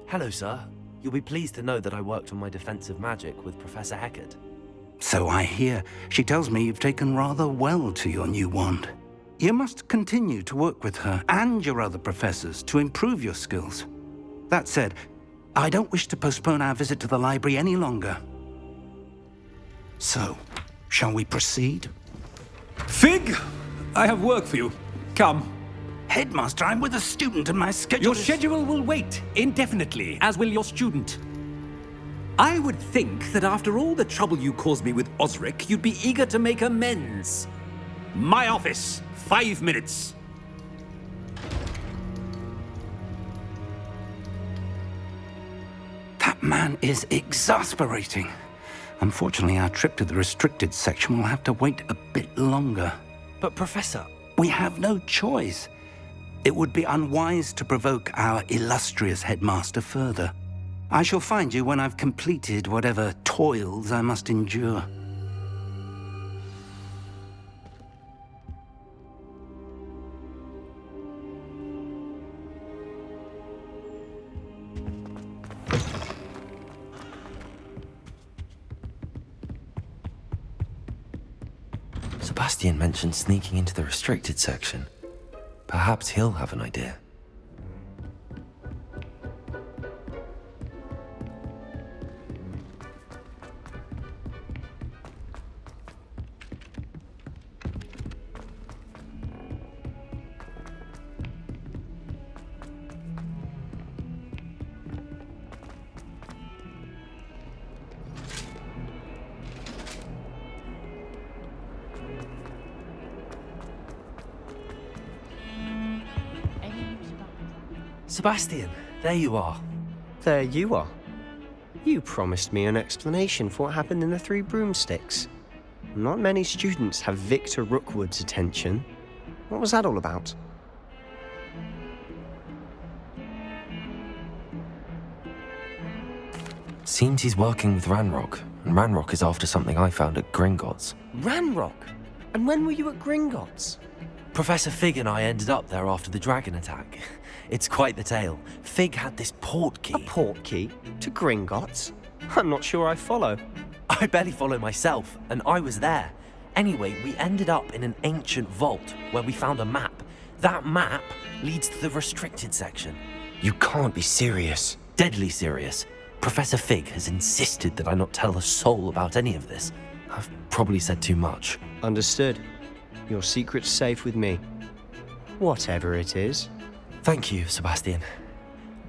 Hello, sir. You'll be pleased to know that I worked on my defensive magic with Professor Heckard. So I hear. She tells me you've taken rather well to your new wand. You must continue to work with her and your other professors to improve your skills. That said, I don't wish to postpone our visit to the library any longer. So, shall we proceed? Fig! I have work for you. Come. Headmaster, I'm with a student and my schedule Your is... schedule will wait indefinitely, as will your student. I would think that after all the trouble you caused me with Osric, you'd be eager to make amends. My office, 5 minutes. That man is exasperating. Unfortunately, our trip to the restricted section will have to wait a bit longer. But, Professor... We have no choice. It would be unwise to provoke our illustrious headmaster further. I shall find you when I've completed whatever toils I must endure. Sebastian mentioned sneaking into the restricted section. Perhaps he'll have an idea. Sebastian, there you are. There you are. You promised me an explanation for what happened in the Three Broomsticks. Not many students have Victor Rookwood's attention. What was that all about? Seems he's working with Ranrock, and Ranrock is after something I found at Gringotts. Ranrock? And when were you at Gringotts? Professor Fig and I ended up there after the dragon attack. It's quite the tale. Fig had this port key. A port key? To Gringotts? I'm not sure I follow. I barely follow myself, and I was there. Anyway, we ended up in an ancient vault where we found a map. That map leads to the restricted section. You can't be serious. Deadly serious. Professor Fig has insisted that I not tell a soul about any of this. I've probably said too much. Understood. Your secret's safe with me. Whatever it is. Thank you, Sebastian.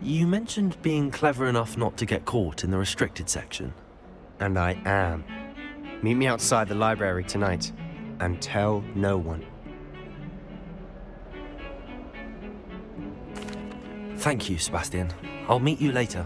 You mentioned being clever enough not to get caught in the restricted section. And I am. Meet me outside the library tonight, and tell no one. Thank you, Sebastian. I'll meet you later.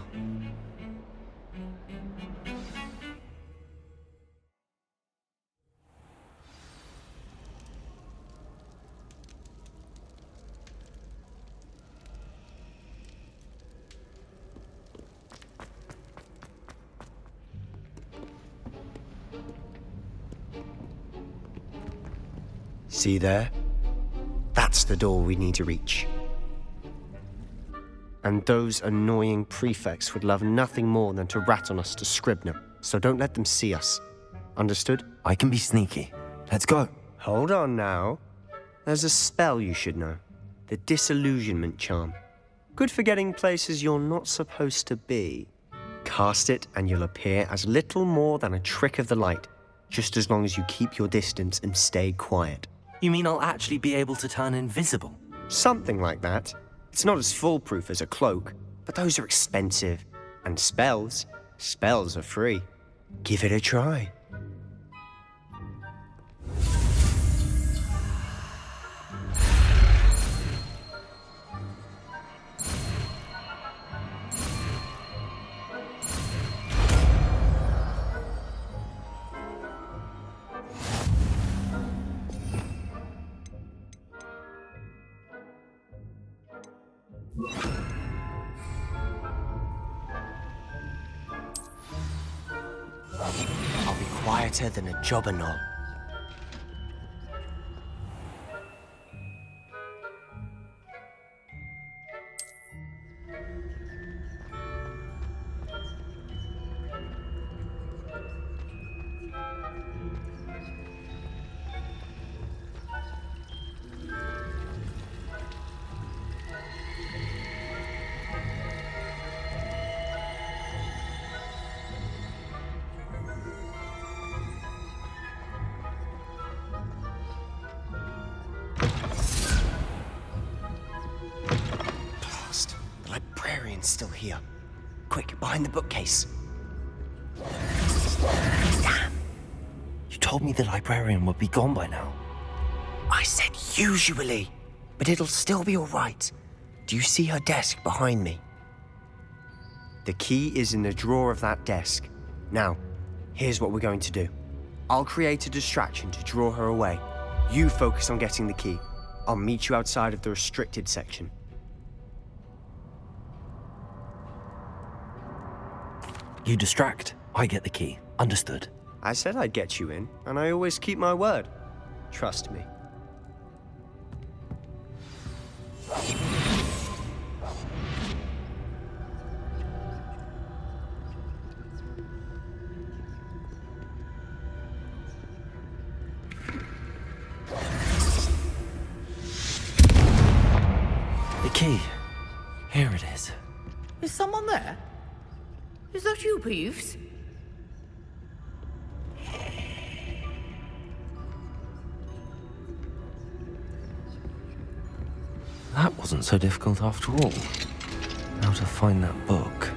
See there? That's the door we need to reach. And those annoying prefects would love nothing more than to rat on us to Scribner, so don't let them see us. Understood? I can be sneaky. Let's go. Hold on now. There's a spell you should know. The Disillusionment Charm. Good for getting places you're not supposed to be. Cast it and you'll appear as little more than a trick of the light, just as long as you keep your distance and stay quiet. You mean I'll actually be able to turn invisible? Something like that. It's not as foolproof as a cloak, but those are expensive. And spells are free. Give it a try. I'll be quieter than a jobberknoll. Someone's still here. Quick, behind the bookcase. Damn. You told me the librarian would be gone by now. I said usually, but it'll still be all right. Do you see her desk behind me? The key is in the drawer of that desk. Now, here's what we're going to do. I'll create a distraction to draw her away. You focus on getting the key. I'll meet you outside of the restricted section. You distract, I get the key. Understood. I said I'd get you in, and I always keep my word. Trust me. The key. Here it is. Is someone there? Is that you, Peeves? That wasn't so difficult after all. How to find that book.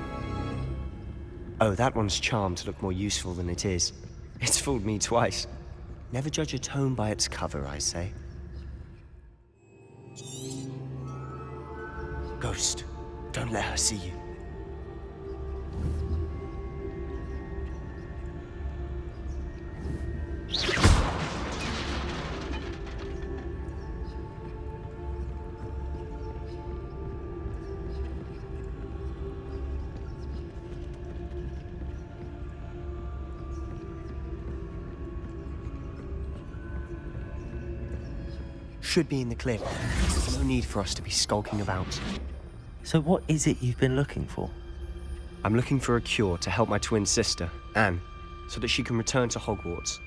Oh, that one's charmed to look more useful than it is. It's fooled me twice. Never judge a tome by its cover, I say. Ghost, don't let her see you. Should be in the clear. No need for us to be skulking about. So what is it you've been looking for? I'm looking for a cure to help my twin sister, Anne, so that she can return to Hogwarts.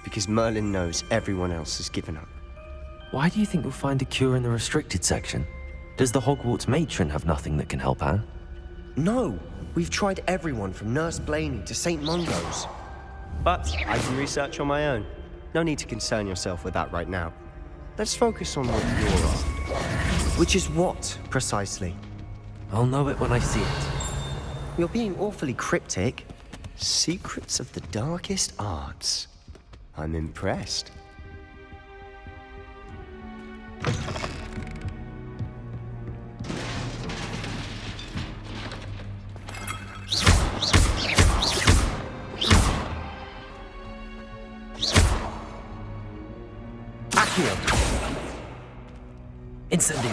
Because Merlin knows everyone else has given up. Why do you think you'll find a cure in the restricted section? Does the Hogwarts matron have nothing that can help Anne? No! We've tried everyone from Nurse Blaney to St. Mungo's. But I can research on my own. No need to concern yourself with that right now. Let's focus on what you're after. Which is what, precisely? I'll know it when I see it. You're being awfully cryptic. Secrets of the darkest arts. I'm impressed. Accio! Incendio.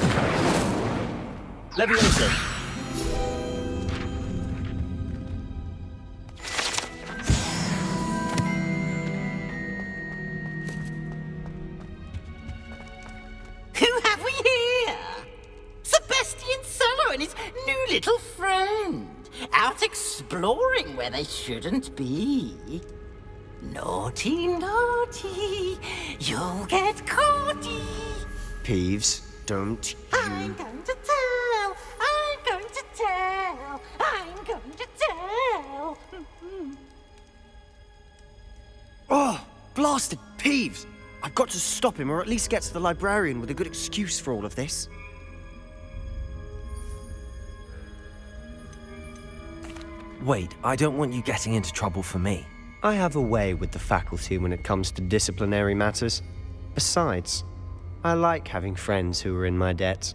Levioso! Who have we here? Sebastian Sallow and his new little friend. Out exploring where they shouldn't be. Naughty, naughty. You'll get caughty. Peeves, don't I'm you... going to tell. I'm going to tell. I'm going to tell. Oh, blasted Peeves! I've got to stop him, or at least get to the librarian with a good excuse for all of this. Wait, I don't want you getting into trouble for me. I have a way with the faculty when it comes to disciplinary matters. Besides, I like having friends who are in my debt.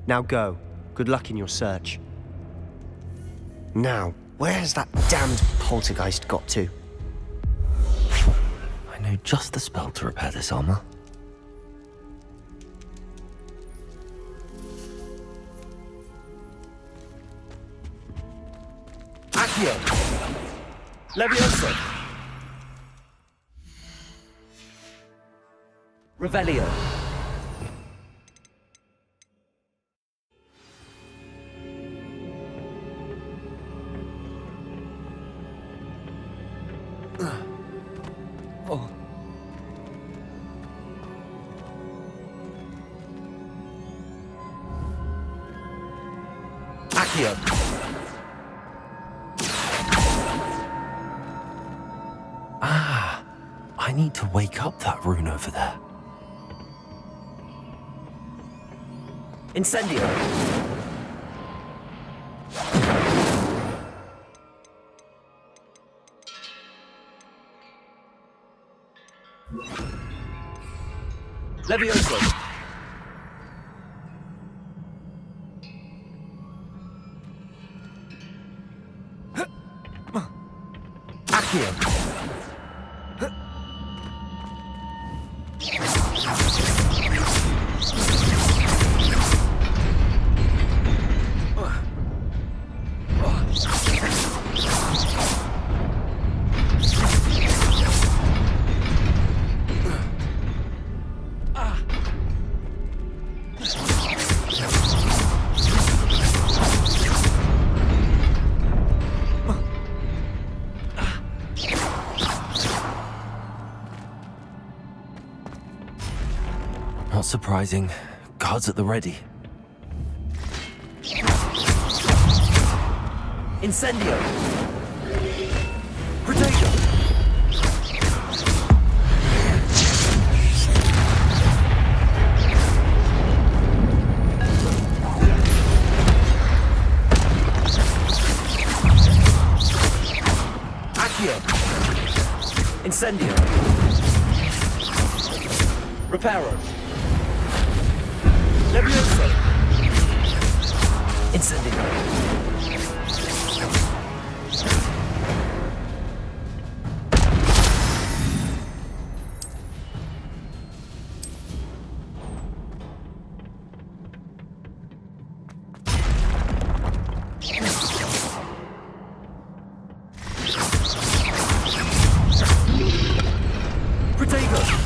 Now go. Good luck in your search. Now, where has that damned poltergeist got to? I know just the spell to repair this armor. Accio! Levioso! Revelio. Oh. Accio. Ah, I need to wake up that rune over there. Incendio. Levioso! Accio! Not surprising. Guards at the ready. Incendio! Protego! Accio! Incendio! Reparo! Levioso! Incendio! Protego!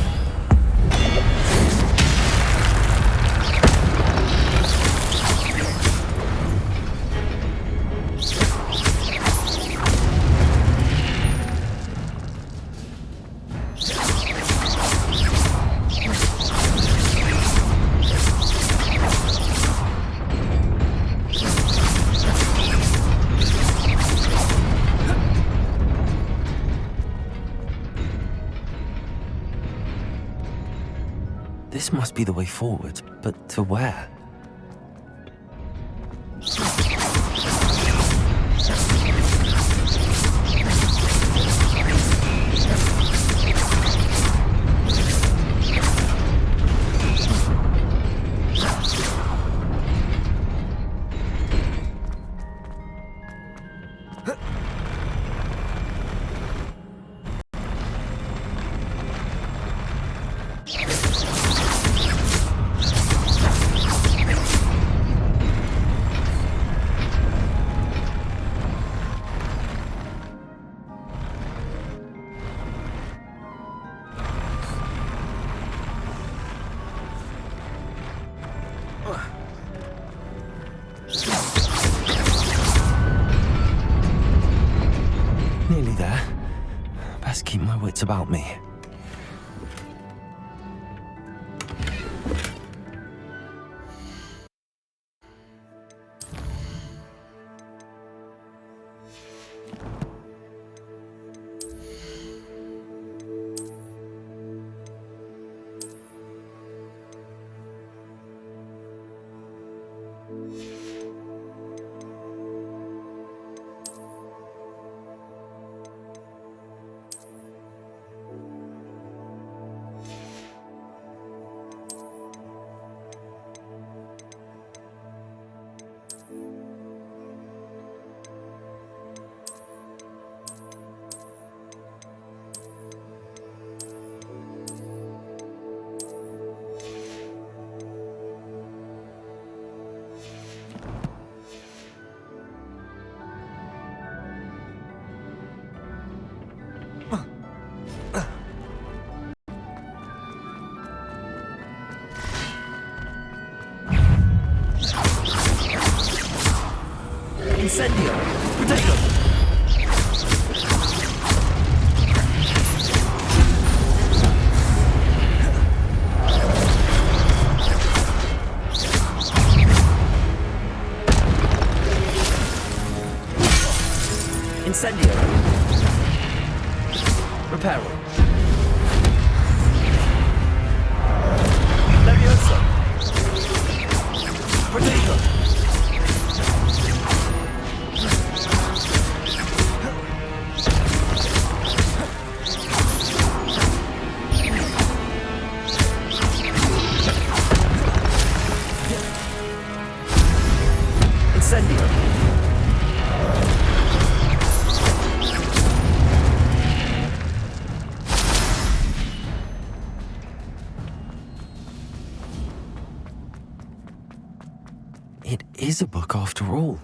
This must be the way forward, but to where? Nearly there. Best keep my wits about me. Incendio! Protego! Incendio! Reparo! Levioso! Protego! Incendio! It is a book after all.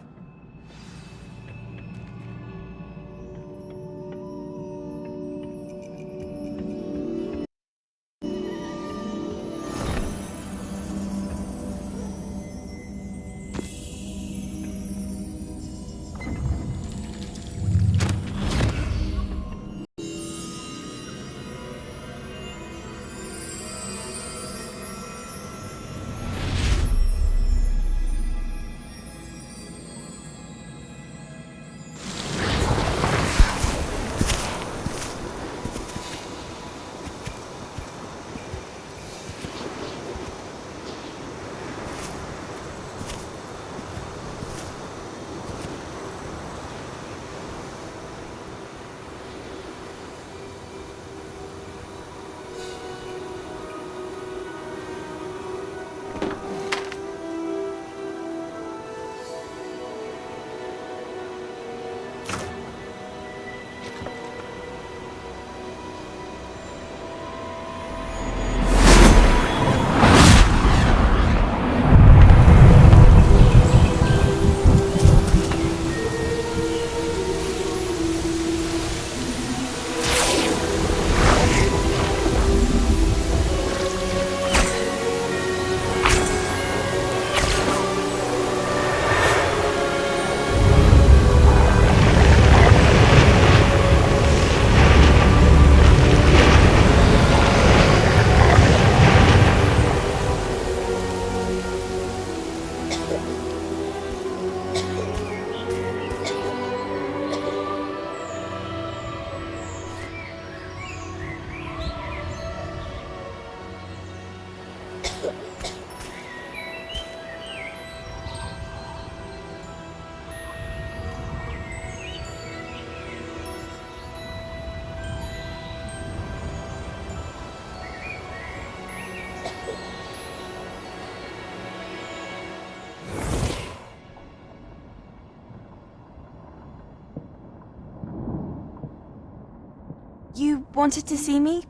You wanted to see me?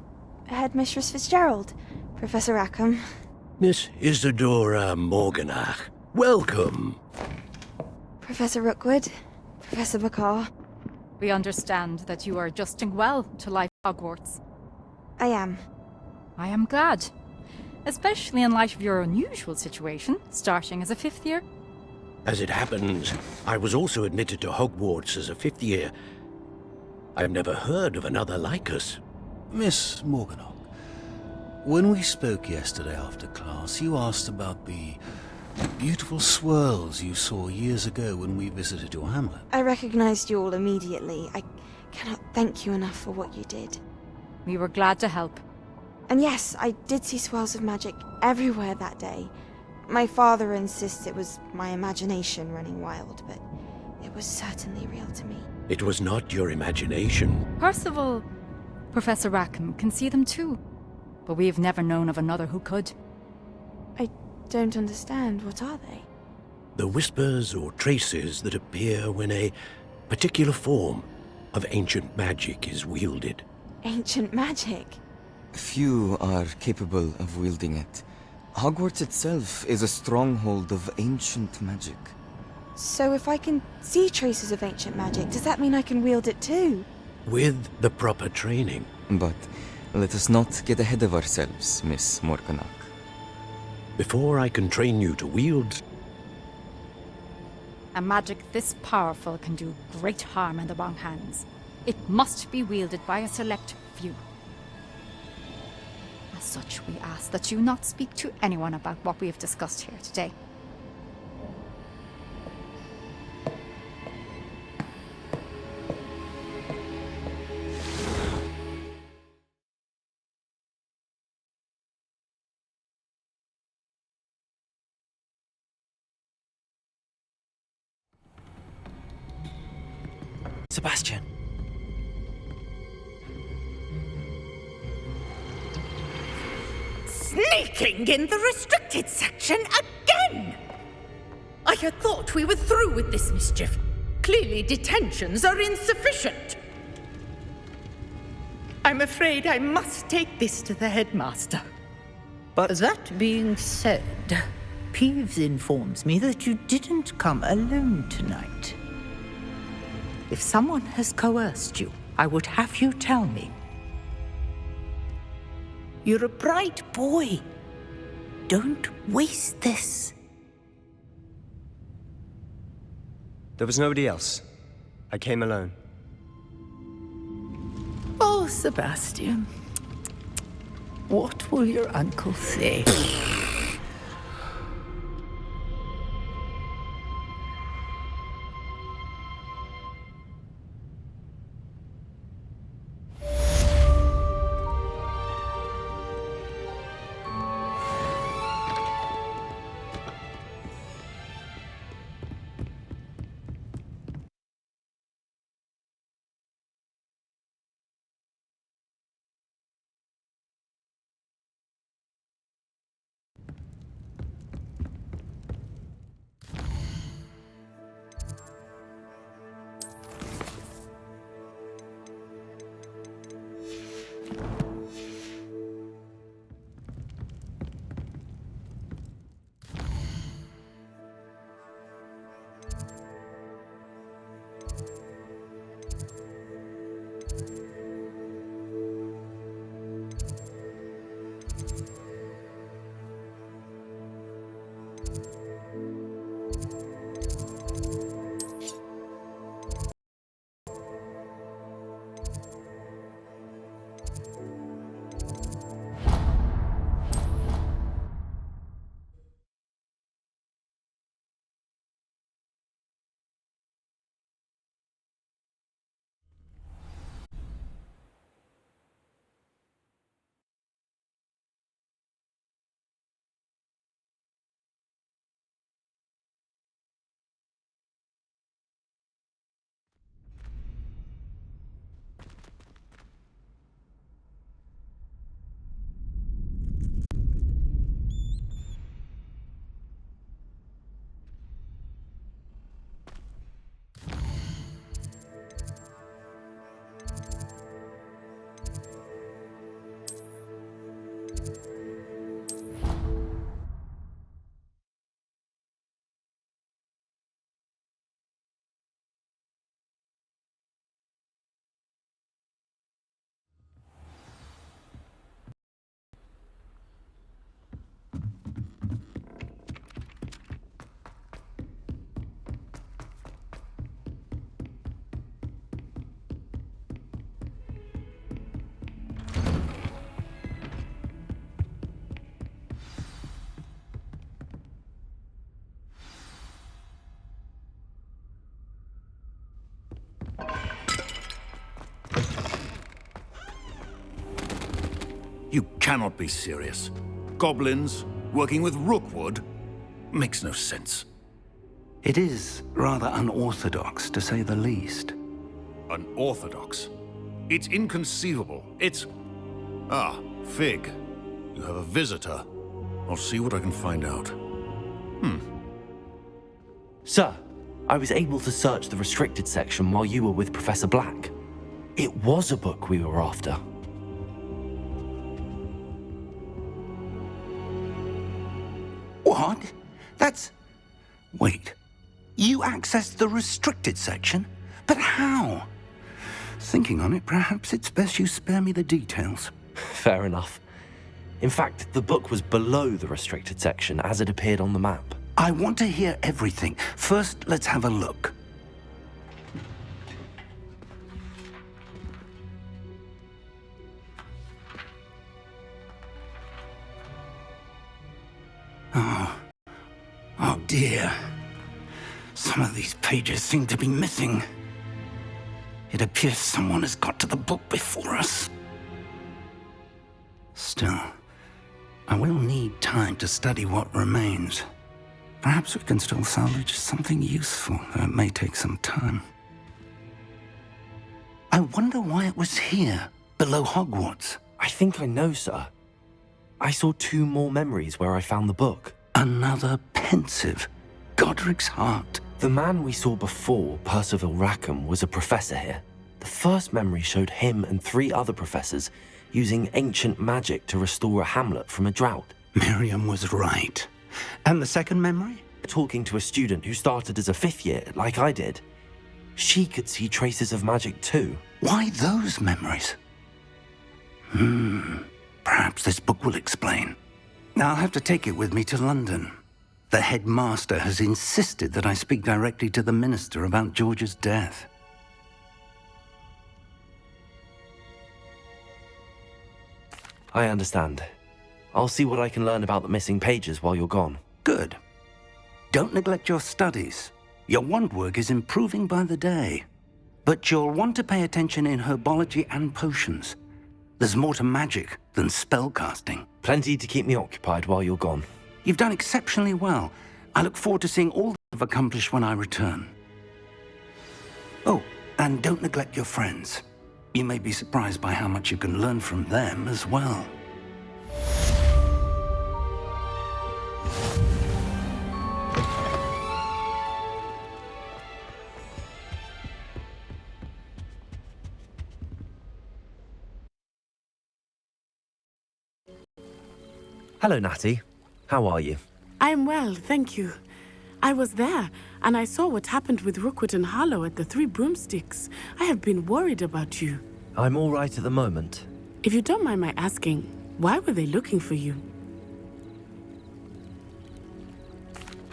Headmistress Fitzgerald? Professor Rackham? Miss Isadora Morganach, welcome. Professor Rookwood? Professor McCaw? We understand that you are adjusting well to life at Hogwarts. I am. I am glad. Especially in light of your unusual situation, starting as a fifth year. As it happens, I was also admitted to Hogwarts as a fifth year. I've never heard of another like us. Miss Morganach, when we spoke yesterday after class, you asked about the beautiful swirls you saw years ago when we visited your hamlet. I recognized you all immediately. I cannot thank you enough for what you did. We were glad to help. And yes, I did see swirls of magic everywhere that day. My father insists it was my imagination running wild, but it was certainly real to me. It was not your imagination. Percival, Professor Rackham can see them too. But we have never known of another who could. I don't understand. What are they? The whispers or traces that appear when a particular form of ancient magic is wielded. Ancient magic? Few are capable of wielding it. Hogwarts itself is a stronghold of ancient magic. So if I can see traces of ancient magic, does that mean I can wield it too? With the proper training. But let us not get ahead of ourselves, Miss Morganach. Before I can train you to wield, A magic this powerful can do great harm in the wrong hands. It must be wielded by a select few. As such, we ask that you not speak to anyone about what we have discussed here today. Sebastian. Sneaking in the restricted section again! I I had thought we were through with this mischief. Clearly detentions are insufficient. I'm afraid I must take this to the headmaster. But That being said, Peeves informs me that you didn't come alone tonight. If someone has coerced you, I would have you tell me. You're a bright boy. Don't waste this. there was nobody else. I came alone. Oh, Sebastian. What will your uncle say? You cannot be serious. Goblins working with Rookwood? Makes no sense. It is rather unorthodox, to say the least. Unorthodox? It's inconceivable. It's... Ah, Fig. You have a visitor. I'll see what I can find out. Sir, I was able to search the restricted section while you were with Professor Black. It was a book we were after. What? That's... Wait. You accessed the restricted section? But how? Thinking on it, perhaps it's best you spare me the details. Fair enough. In fact, the book was below the restricted section as it appeared on the map. I want to hear everything. First, let's have a look. Oh dear. Some of these pages seem to be missing. It appears someone has got to the book before us. Still, I will need time to study what remains. Perhaps we can still salvage something useful, though it may take some time. I wonder why it was here, below Hogwarts. I think I know, sir. I saw 2 more memories where I found the book. Another pensive. Godric's heart. The man we saw before, Percival Rackham, was a professor here. The first memory showed him and 3 other professors using ancient magic to restore a hamlet from a drought. Miriam was right. And the second memory? Talking to a student who started as a 5th year, like I did. She could see traces of magic too. Why those memories? Perhaps this book will explain. I'll have to take it with me to London. The headmaster has insisted that I speak directly to the minister about George's death. I understand. I'll see what I can learn about the missing pages while you're gone. Good. Don't neglect your studies. Your wand work is improving by the day. But you'll want to pay attention in herbology and potions. There's more to magic than spellcasting. Plenty to keep me occupied while you're gone. You've done exceptionally well. I look forward to seeing all that you've accomplished when I return. Oh, and don't neglect your friends. You may be surprised by how much you can learn from them as well. Hello, Natty. How are you? I'm well, thank you. I was there, and I saw what happened with Rookwood and Harlow at the Three Broomsticks. I have been worried about you. I'm all right at the moment. If you don't mind my asking, why were they looking for you?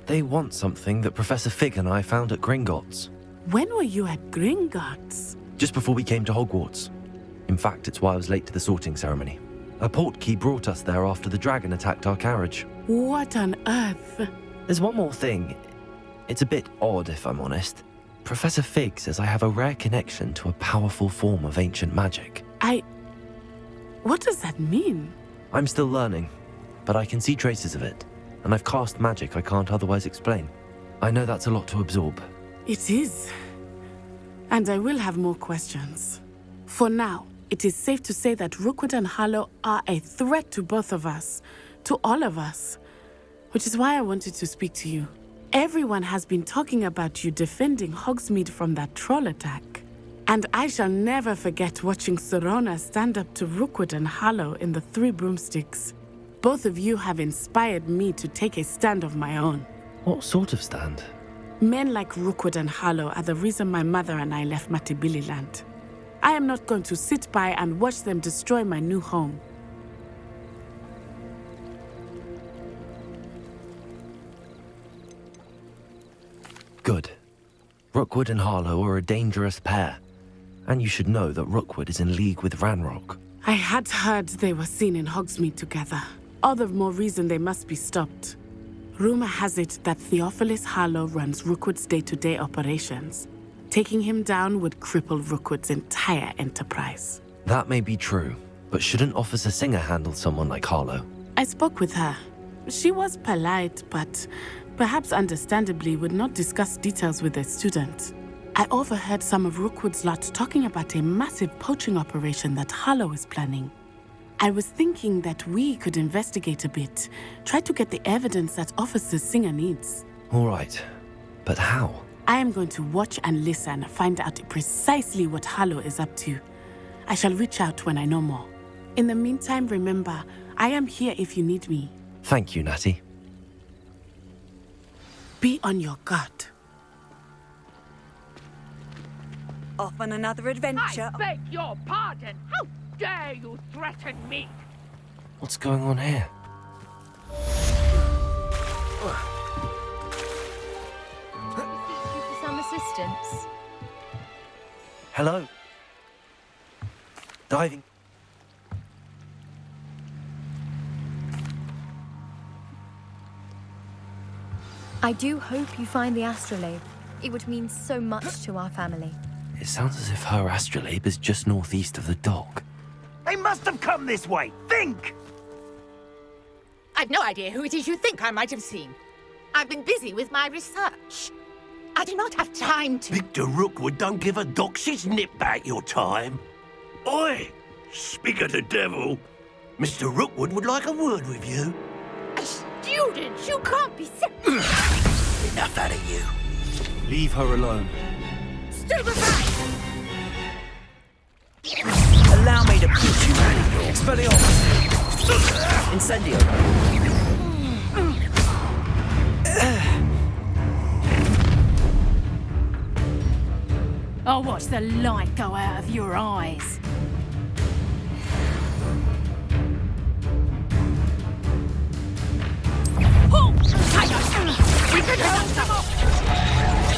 They want something that Professor Fig and I found at Gringotts. When were you at Gringotts? Just before we came to Hogwarts. In fact, it's why I was late to the sorting ceremony. A portkey brought us there after the dragon attacked our carriage. What on earth? There's one more thing. It's a bit odd, if I'm honest. Professor Fig says I have a rare connection to a powerful form of ancient magic. What does that mean? I'm still learning, but I can see traces of it. And I've cast magic I can't otherwise explain. I know that's a lot to absorb. It is. And I will have more questions. For now, it is safe to say that Rookwood and Harlow are a threat to both of us, to all of us, which is why I wanted to speak to you. Everyone has been talking about you defending Hogsmeade from that troll attack. And I shall never forget watching Serona stand up to Rookwood and Harlow in the Three Broomsticks. Both of you have inspired me to take a stand of my own. What sort of stand? Men like Rookwood and Harlow are the reason my mother and I left Matabeleland. I am not going to sit by and watch them destroy my new home. Good. Rookwood and Harlow are a dangerous pair. And you should know that Rookwood is in league with Ranrock. I had heard they were seen in Hogsmeade together. All the more reason they must be stopped. Rumor has it that Theophilus Harlow runs Rookwood's day-to-day operations. Taking him down would cripple Rookwood's entire enterprise. That may be true, but shouldn't Officer Singer handle someone like Harlow? I spoke with her. She was polite, but perhaps understandably would not discuss details with a student. I overheard some of Rookwood's lot talking about a massive poaching operation that Harlow is planning. I was thinking that we could investigate a bit, try to get the evidence that Officer Singer needs. All right, but how? I am going to watch and listen, find out precisely what Harlow is up to. I shall reach out when I know more. In the meantime, remember, I am here if you need me. Thank you, Natty. Be on your guard. Off on another adventure. I beg your pardon. How dare you threaten me? What's going on here? For some assistance. Hello? Diving. I do hope you find the astrolabe. It would mean so much to our family. It sounds as if her astrolabe is just northeast of the dock. They must have come this way. Think! I've no idea who it is you think I might have seen. I've been busy with my research. I do not have time to... Victor Rookwood don't give a doxy's nip back your time. Oi! Speak of the devil. Mr. Rookwood would like a word with you. A student? You can't be... Enough Leave her alone. Stupefy! Allow me to put you out of here. Expelliarmus! Incendio! I'll watch the light go out of your eyes.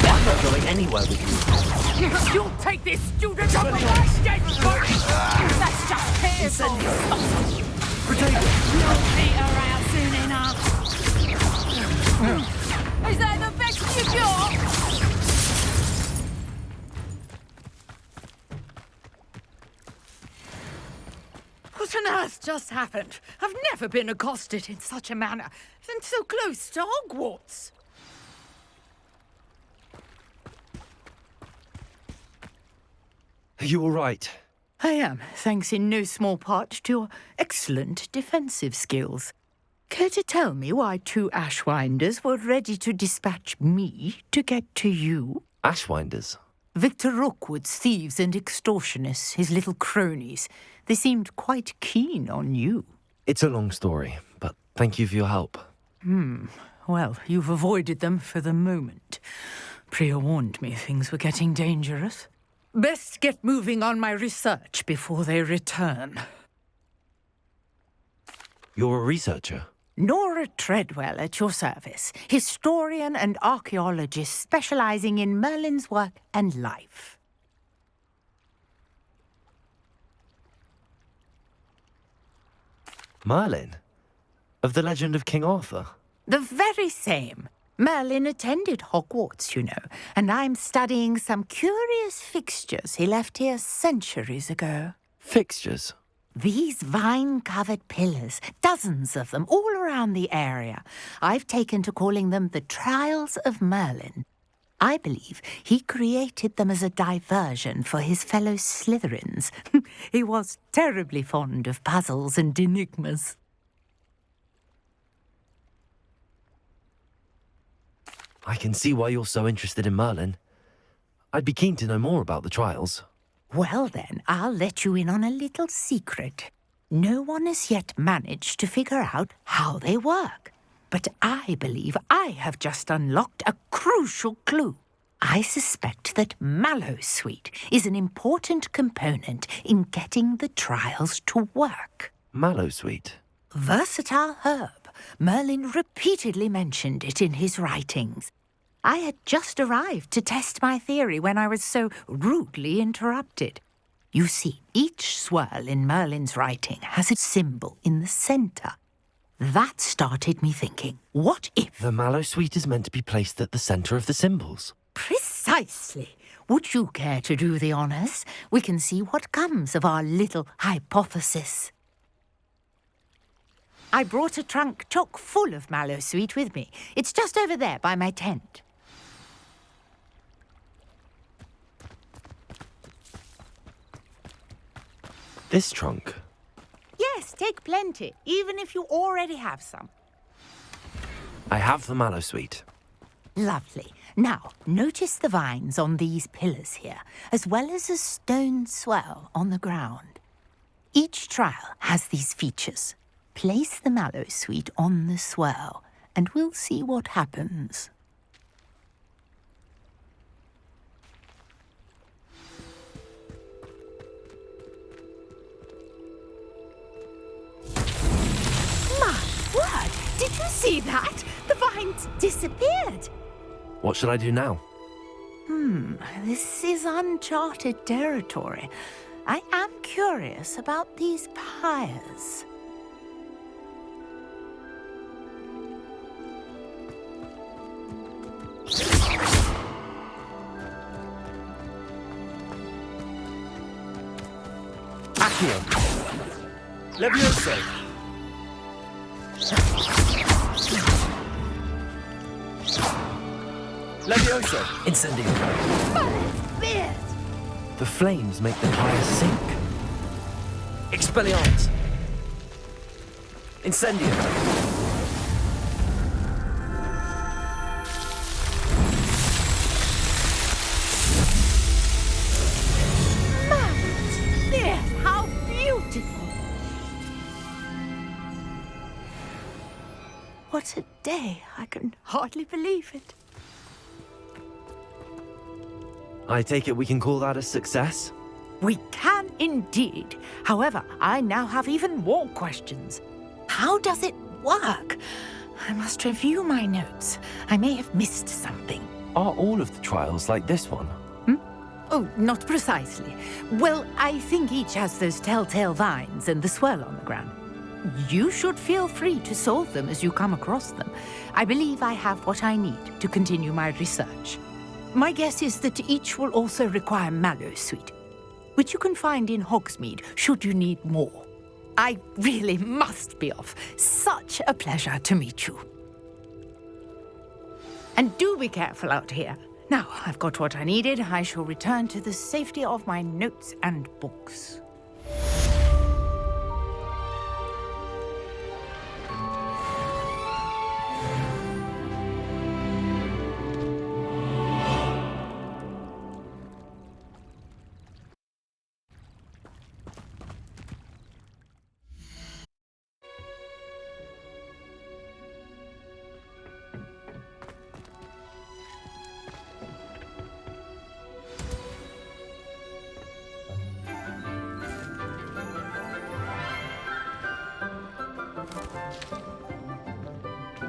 I'm not going anywhere with you. You'll take this student off of my stage first! That's just careful! You'll peter out soon enough! Is that the best you got? What on earth just happened? I've never been accosted in such a manner, and so close to Hogwarts. Are you all right? I am, thanks in no small part to your excellent defensive skills. Care to tell me why 2 Ashwinders were ready to dispatch me to get to you? Ashwinders? Victor Rookwood's thieves and extortionists, his little cronies. They seemed quite keen on you. It's a long story, but thank you for your help. Well, you've avoided them for the moment. Priya warned me things were getting dangerous. Best get moving on my research before they return. You're a researcher? Nora Treadwell at your service, historian and archaeologist specializing in Merlin's work and life. Merlin? Of the legend of King Arthur? The very same. Merlin attended Hogwarts, you know, and I'm studying some curious fixtures he left here centuries ago. Fixtures? These vine-covered pillars, dozens of them, all around the area. I've taken to calling them the Trials of Merlin. I believe he created them as a diversion for his fellow Slytherins. He was terribly fond of puzzles and enigmas. I can see why you're so interested in Merlin. I'd be keen to know more about the trials. Well then, I'll let you in on a little secret. No one has yet managed to figure out how they work. But I believe I have just unlocked a crucial clue. I suspect that Mallowsweet is an important component in getting the trials to work. Mallowsweet? Versatile herb. Merlin repeatedly mentioned it in his writings. I had just arrived to test my theory when I was so rudely interrupted. You see, each swirl in Merlin's writing has a symbol in the centre. That started me thinking, what if... The Mallowsweet is meant to be placed at the centre of the symbols. Precisely. Would you care to do the honours? We can see what comes of our little hypothesis. I brought a trunk chock full of Mallowsweet with me. It's just over there by my tent. This trunk? Yes, take plenty, even if you already have some. I have the Mallowsweet. Lovely. Now, notice the vines on these pillars here, as well as a stone swell on the ground. Each trial has these features. Place the Mallowsweet on the swell, and we'll see what happens. My word! Did you see that? The vines disappeared. What should I do now? This is uncharted territory. I am curious about these pyres. Accio! Levioso! Levioso! Incendio! Beard! The flames make the pyres sink. Expelliarmus! Incendio! day. I can hardly believe it. I take it we can call that a success? We can indeed. However, I now have even more questions. How does it work? I must review my notes. I may have missed something. Are all of the trials like this one? Oh, not precisely. Well, I think each has those telltale vines and the swirl on the ground. You should feel free to solve them as you come across them. I believe I have what I need to continue my research. My guess is that each will also require Mallowsweet, which you can find in Hogsmeade should you need more. I really must be off. Such a pleasure to meet you. And do be careful out here. Now, I've got what I needed. I shall return to the safety of my notes and books.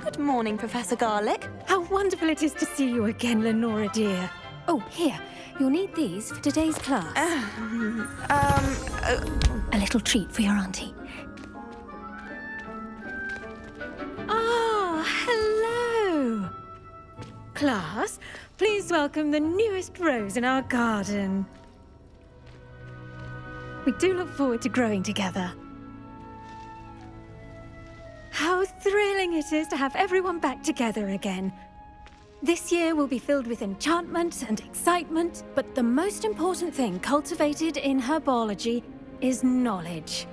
Good morning, Professor Garlick. How wonderful it is to see you again, Lenora dear. Oh, here. You'll need these for today's class. A little treat for your auntie. Ah, hello. Class, please welcome the newest rose in our garden. We do look forward to growing together. How thrilling it is to have everyone back together again. This year will be filled with enchantment and excitement, but the most important thing cultivated in herbology is knowledge.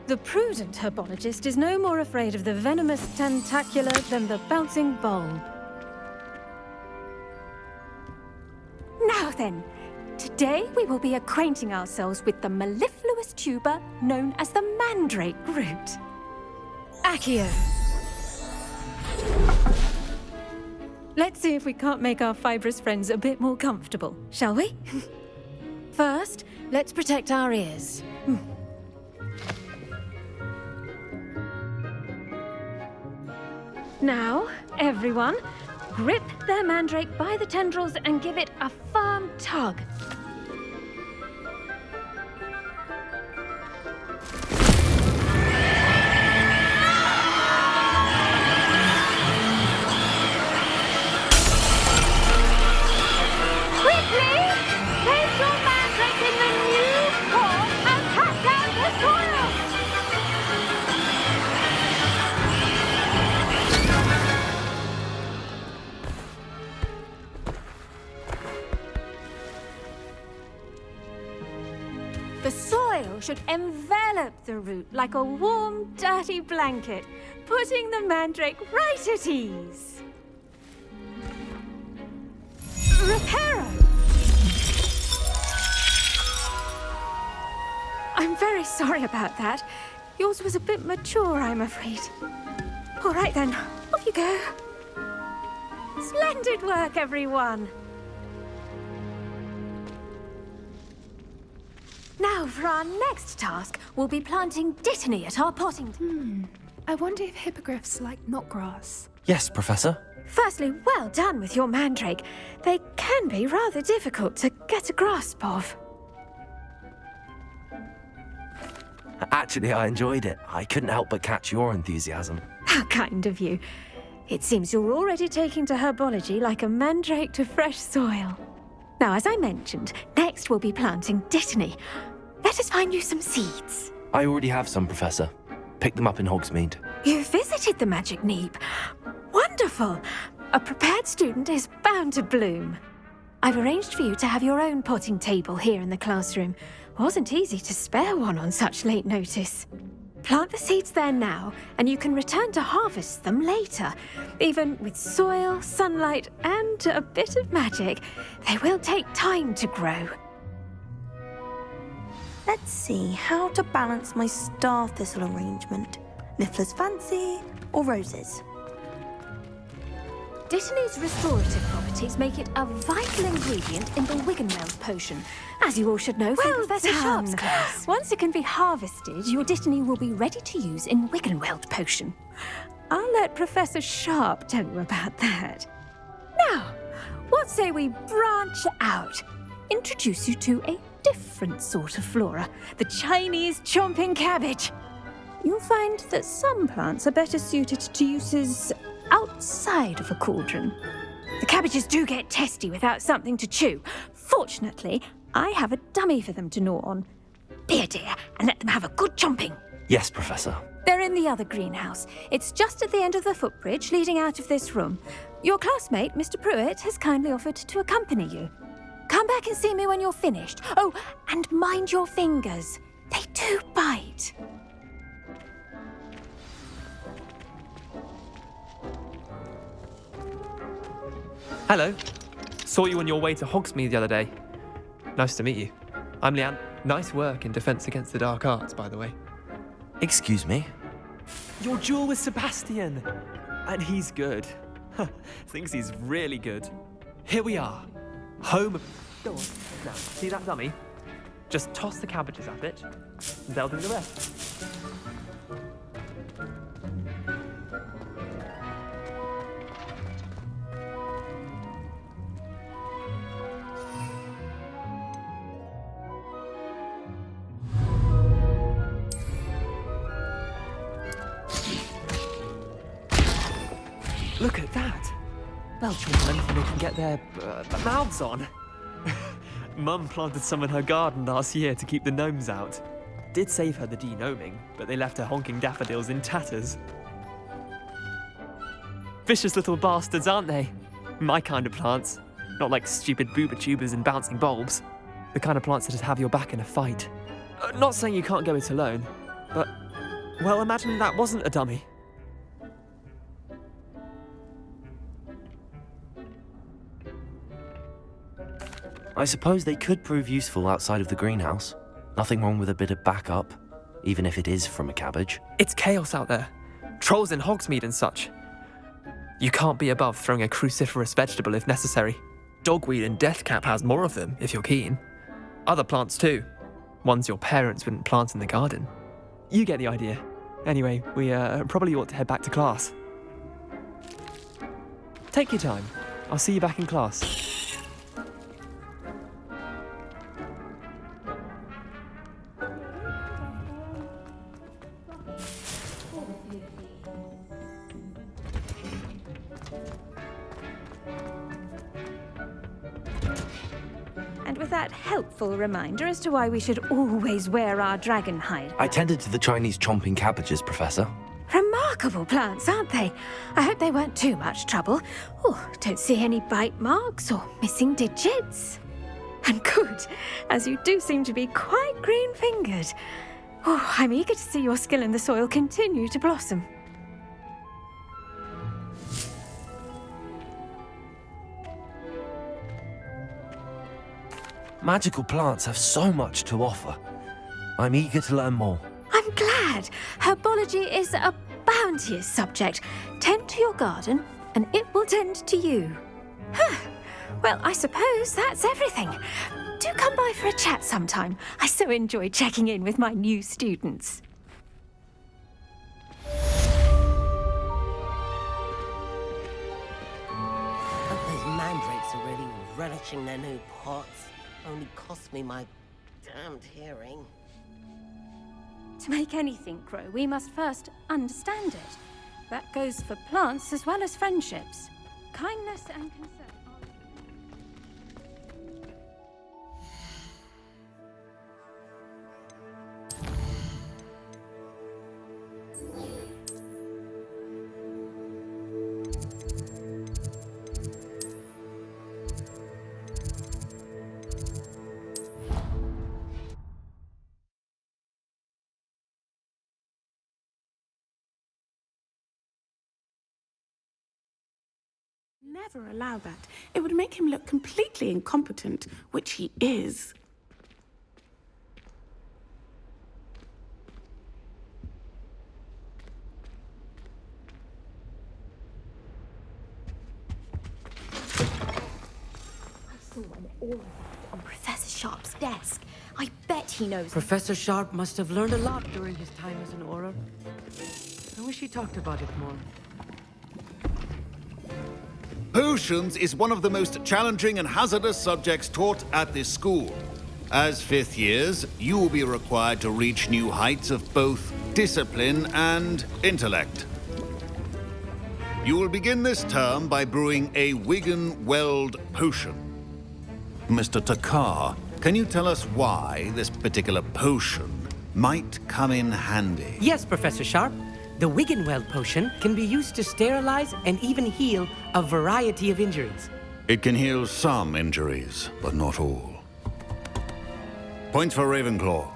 The prudent herbologist is no more afraid of the venomous tentacular than the bouncing bulb. Now then, today we will be acquainting ourselves with the mellifluous tuber known as the mandrake root. Accio. Let's see if we can't make our fibrous friends a bit more comfortable, shall we? First, let's protect our ears. Now, everyone, grip their mandrake by the tendrils and give it a firm tug. The soil should envelop the root like a warm, dirty blanket, putting the mandrake right at ease. Reparo! I'm very sorry about that. Yours was a bit mature, I'm afraid. All right then, off you go. Splendid work, everyone! Now, for our next task, we'll be planting dittany at our potting. I wonder if hippogriffs like knotgrass. Yes, Professor. Firstly, well done with your mandrake. They can be rather difficult to get a grasp of. Actually, I enjoyed it. I couldn't help but catch your enthusiasm. How kind of you. It seems you're already taking to herbology like a mandrake to fresh soil. Now, as I mentioned, next we'll be planting dittany. Let us find you some seeds. I already have some, Professor. Picked them up in Hogsmeade. You visited the Magic Neep. Wonderful! A prepared student is bound to bloom. I've arranged for you to have your own potting table here in the classroom. Wasn't easy to spare one on such late notice. Plant the seeds there now, and you can return to harvest them later. Even with soil, sunlight, and a bit of magic, they will take time to grow. Let's see how to balance my star thistle arrangement. Niffler's fancy or roses? Dittany's restorative properties make it a vital ingredient in the Wiggenweld potion, as you all should know from Professor Sharp's class. Once it can be harvested, your Dittany will be ready to use in Wiggenweld potion. I'll let Professor Sharp tell you about that. Now, what say we branch out? Introduce you to a different sort of flora, the Chinese chomping cabbage. You'll find that some plants are better suited to uses outside of a cauldron. The cabbages do get testy without something to chew. Fortunately, I have a dummy for them to gnaw on. Be a dear and let them have a good chomping. Yes, Professor. They're in the other greenhouse. It's just at the end of the footbridge leading out of this room. Your classmate, Mr. Pruitt, has kindly offered to accompany you. Come back and see me when you're finished. Oh, and mind your fingers. They do bite. Hello. Saw you on your way to Hogsmeade the other day. Nice to meet you. I'm Leanne. Nice work in Defense Against the Dark Arts, by the way. Excuse me? Your duel with Sebastian! And he's good. Thinks he's really good. Here we are. Home. Go on. Now, see that dummy? Just toss the cabbages at it, and they'll do the rest. Look at that! They'll chomp on anything they can get their mouths on. Mum planted some in her garden last year to keep the gnomes out. Did save her the de-gnoming, but they left her honking daffodils in tatters. Vicious little bastards, aren't they? My kind of plants. Not like stupid booba tubers and bouncing bulbs. The kind of plants that just have your back in a fight. Not saying you can't go it alone, but... well, imagine that wasn't a dummy. I suppose they could prove useful outside of the greenhouse. Nothing wrong with a bit of backup, even if it is from a cabbage. It's chaos out there. Trolls in Hogsmeade and such. You can't be above throwing a cruciferous vegetable if necessary. Dogweed and deathcap has more of them, if you're keen. Other plants too. Ones your parents wouldn't plant in the garden. You get the idea. Anyway, we probably ought to head back to class. Take your time. I'll see you back in class. And with that helpful reminder as to why we should always wear our dragon hide. I tended to the Chinese chomping cabbages, Professor. Remarkable plants, aren't they? I hope they weren't too much trouble. Oh, don't see any bite marks or missing digits. And good, as you do seem to be quite green-fingered. Oh, I'm eager to see your skill in the soil continue to blossom. Magical plants have so much to offer. I'm eager to learn more. I'm glad. Herbology is a bounteous subject. Tend to your garden, and it will tend to you. Well, I suppose that's everything. Do come by for a chat sometime. I so enjoy checking in with my new students. Those mandrakes are really relishing their new pots. Only cost me my damned hearing. To make anything grow, we must first understand it. That goes for plants as well as friendships. Kindness and concern are... Never allow that. It would make him look completely incompetent, which he is. and all of that on Professor Sharp's desk. I bet he knows. Professor Sharp must have learned a lot during his time as an Auror. I wish he talked about it more. Potions is one of the most challenging and hazardous subjects taught at this school. As fifth years, you will be required to reach new heights of both discipline and intellect. You will begin this term by brewing a Wigan-Weld potion. Mr. Takar, can you tell us why this particular potion might come in handy? Yes, Professor Sharp. The Wigan-Weld potion can be used to sterilize and even heal a variety of injuries. It can heal some injuries, but not all. Points for Ravenclaw.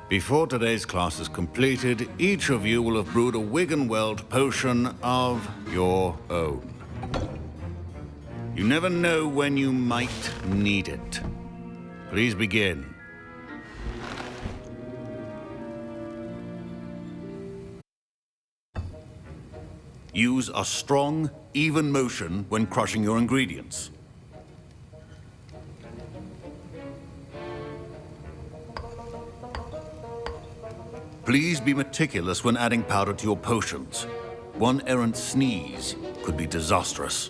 Before today's class is completed, each of you will have brewed a Wigan-Weld potion of your own. You never know when you might need it. Please begin. Use a strong, even motion when crushing your ingredients. Please be meticulous when adding powder to your potions. One errant sneeze could be disastrous.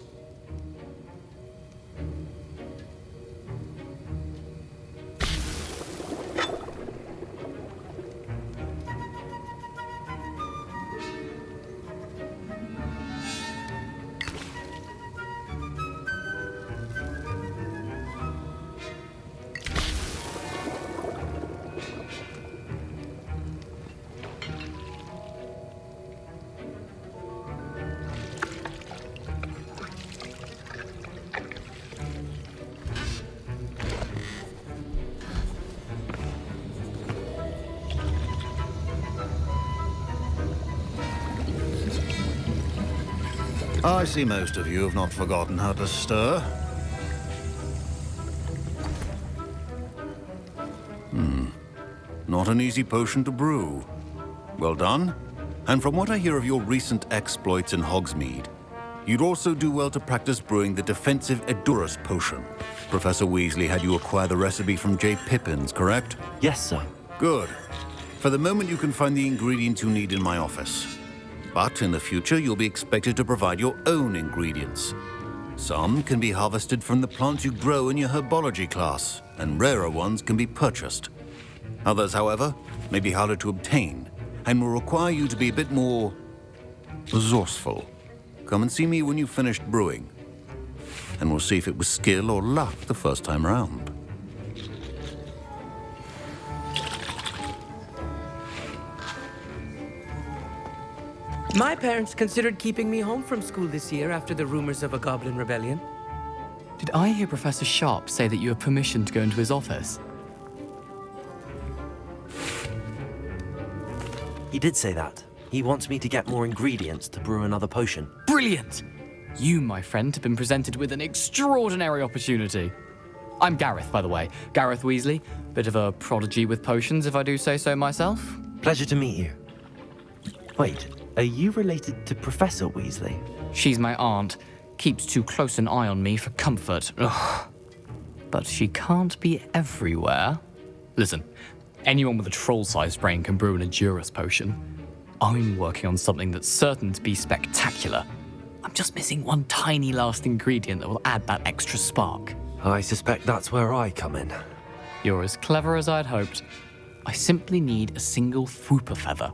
I see most of you have not forgotten how to stir. Not an easy potion to brew. Well done. And from what I hear of your recent exploits in Hogsmeade, you'd also do well to practice brewing the defensive Edurus potion. Professor Weasley had you acquire the recipe from J. Pippins, correct? Yes, sir. Good. For the moment, you can find the ingredients you need in my office. But in the future, you'll be expected to provide your own ingredients. Some can be harvested from the plants you grow in your herbology class, and rarer ones can be purchased. Others, however, may be harder to obtain, and will require you to be a bit more resourceful. Come and see me when you've finished brewing, and we'll see if it was skill or luck the first time round. My parents considered keeping me home from school this year after the rumors of a goblin rebellion. Did I hear Professor Sharp say that you have permission to go into his office? He did say that. He wants me to get more ingredients to brew another potion. Brilliant! You, my friend, have been presented with an extraordinary opportunity. I'm Gareth, by the way. Gareth Weasley. Bit of a prodigy with potions, if I do say so myself. Pleasure to meet you. Wait, are you related to Professor Weasley? She's my aunt. Keeps too close an eye on me for comfort. Ugh. But she can't be everywhere. Listen, anyone with a troll-sized brain can brew an Edurus potion. I'm working on something that's certain to be spectacular. I'm just missing one tiny last ingredient that will add that extra spark. I suspect that's where I come in. You're as clever as I'd hoped. I simply need a single Fwooper feather.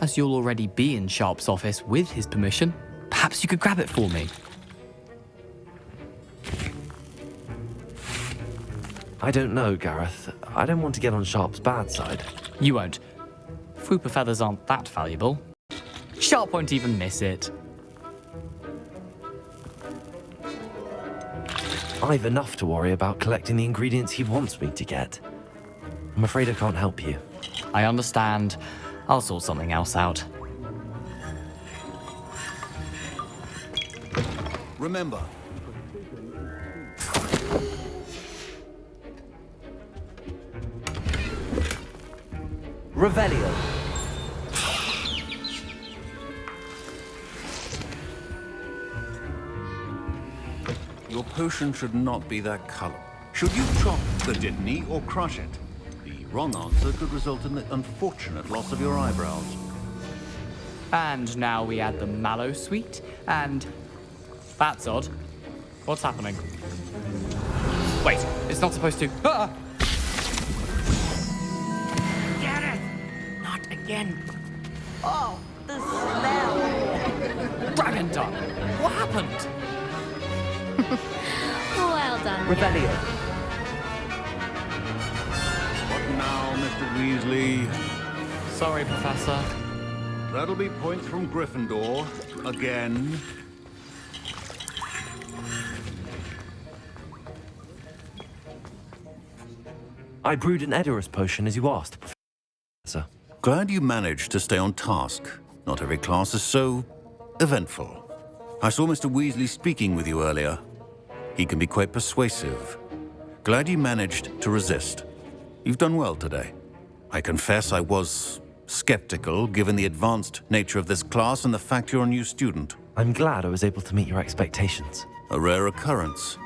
As you'll already be in Sharp's office with his permission, perhaps you could grab it for me. I don't know, Gareth. I don't want to get on Sharp's bad side. You won't. Fwooper feathers aren't that valuable. Sharp won't even miss it. I've enough to worry about collecting the ingredients he wants me to get. I'm afraid I can't help you. I understand. I'll sort something else out. Remember, Revelio. your potion should not be that color. Should you chop the Dittany or crush it? The wrong answer could result in the unfortunate loss of your eyebrows. And now we add the mallow sweet, and... That's odd. What's happening? Wait, it's not supposed to... Ah! Get it! Not again. Oh, the smell. Dragon Duck! What happened? Well done. Revelio. What now, Mr. Weasley? Sorry, Professor. That'll be points from Gryffindor. Again. I brewed an Edorus potion as you asked, Professor. Glad you managed to stay on task. Not every class is so eventful. I saw Mr. Weasley speaking with you earlier. He can be quite persuasive. Glad you managed to resist. You've done well today. I confess I was skeptical, given the advanced nature of this class and the fact you're a new student. I'm glad I was able to meet your expectations. A rare occurrence.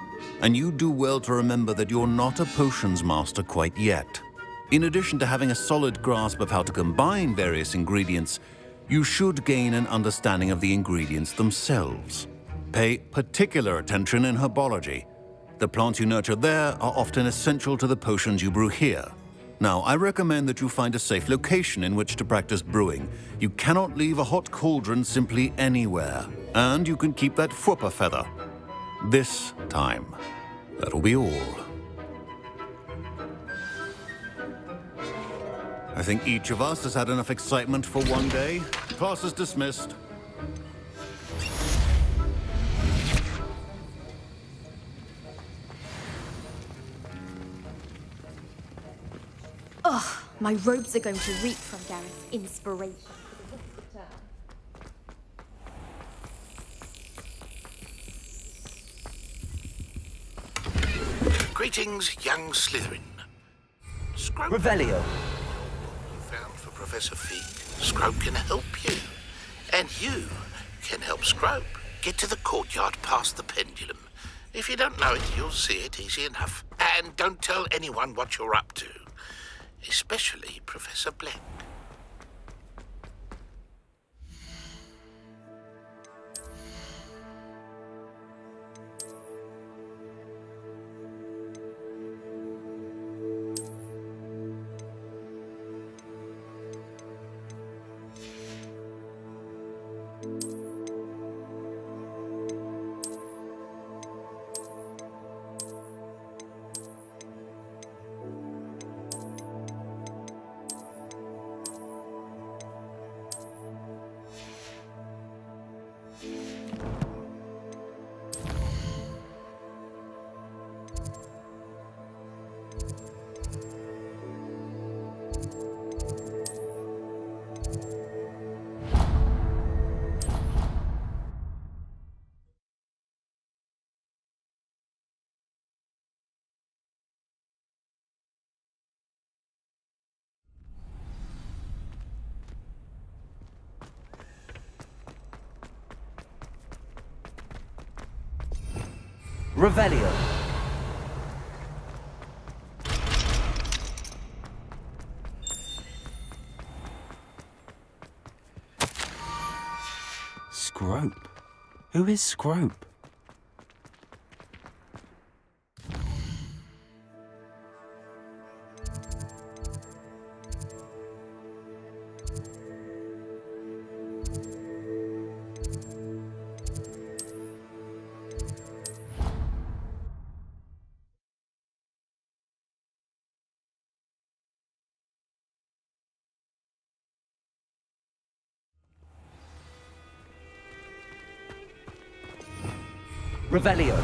And you do well to remember that you're not a potions master quite yet. In addition to having a solid grasp of how to combine various ingredients, you should gain an understanding of the ingredients themselves. Pay particular attention in herbology. The plants you nurture there are often essential to the potions you brew here. Now, I recommend that you find a safe location in which to practice brewing. You cannot leave a hot cauldron simply anywhere. And you can keep that Fwooper feather. This time. That'll be all. I think each of us has had enough excitement for one day. Class is dismissed. Ugh, my robes are going to reek from Gareth's inspiration. Greetings, young Slytherin. Scrope. Revelio. You found for Professor Fig. Scrope can help you. And you can help Scrope get to the courtyard past the pendulum. If you don't know it, you'll see it easy enough. And don't tell anyone what you're up to. Especially Professor Black. Revelio. Scrope? Who is Scrope? Revelio.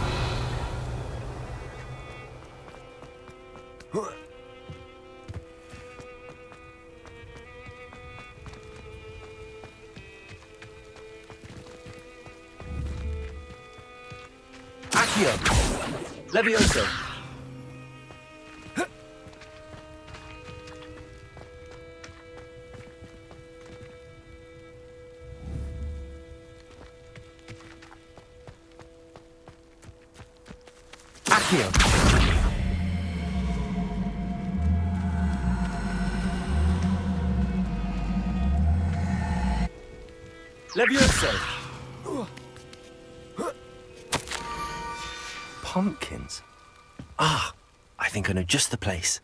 Accio. Levioso. Accio. Levioso! Pumpkins? Ah, I think I know just the place.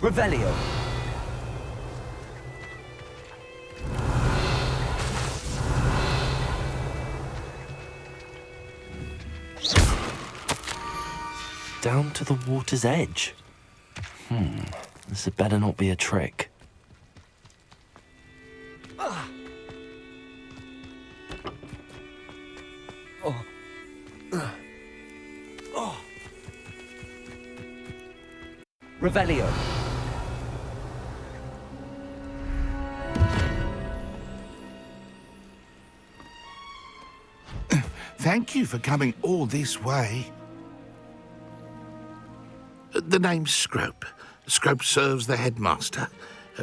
Revelio! Down to the water's edge. This had better not be a trick. Revelio! Thank you for coming all this way. The name's Scrope. Scrope serves the headmaster.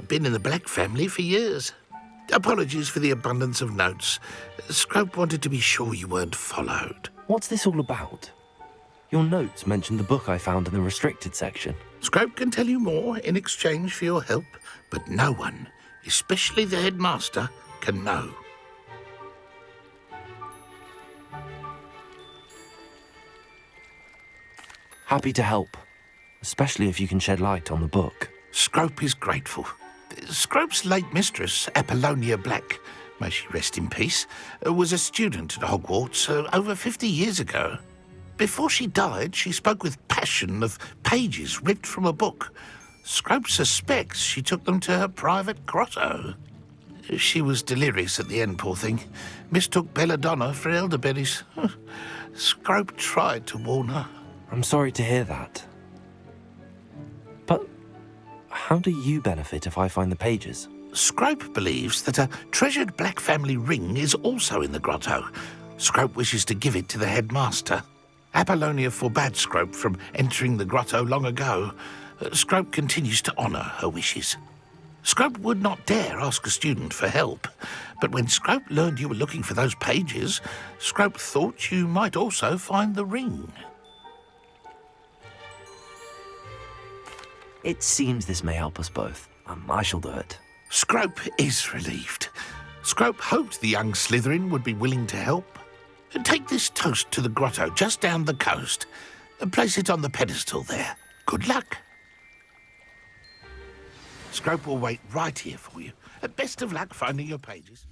Been in the Black family for years. Apologies for the abundance of notes. Scrope wanted to be sure you weren't followed. What's this all about? Your notes mentioned the book I found in the restricted section. Scrope can tell you more in exchange for your help, but no one, especially the headmaster, can know. Happy to help, especially if you can shed light on the book. Scrope is grateful. Scrope's late mistress, Apollonia Black, may she rest in peace, was a student at Hogwarts over 50 years ago. Before she died, she spoke with passion of pages ripped from a book. Scrope suspects she took them to her private grotto. She was delirious at the end, poor thing. Mistook belladonna for elderberries. Scrope tried to warn her. I'm sorry to hear that. But how do you benefit if I find the pages? Scrope believes that a treasured Black family ring is also in the grotto. Scrope wishes to give it to the headmaster. Apollonia forbade Scrope from entering the grotto long ago. Scrope continues to honour her wishes. Scrope would not dare ask a student for help, but when Scrope learned you were looking for those pages, Scrope thought you might also find the ring. It seems this may help us both. I shall do it. Scrope is relieved. Scrope hoped the young Slytherin would be willing to help. Take this toast to the grotto just down the coast. Place it on the pedestal there. Good luck. Scrope will wait right here for you. Best of luck finding your pages.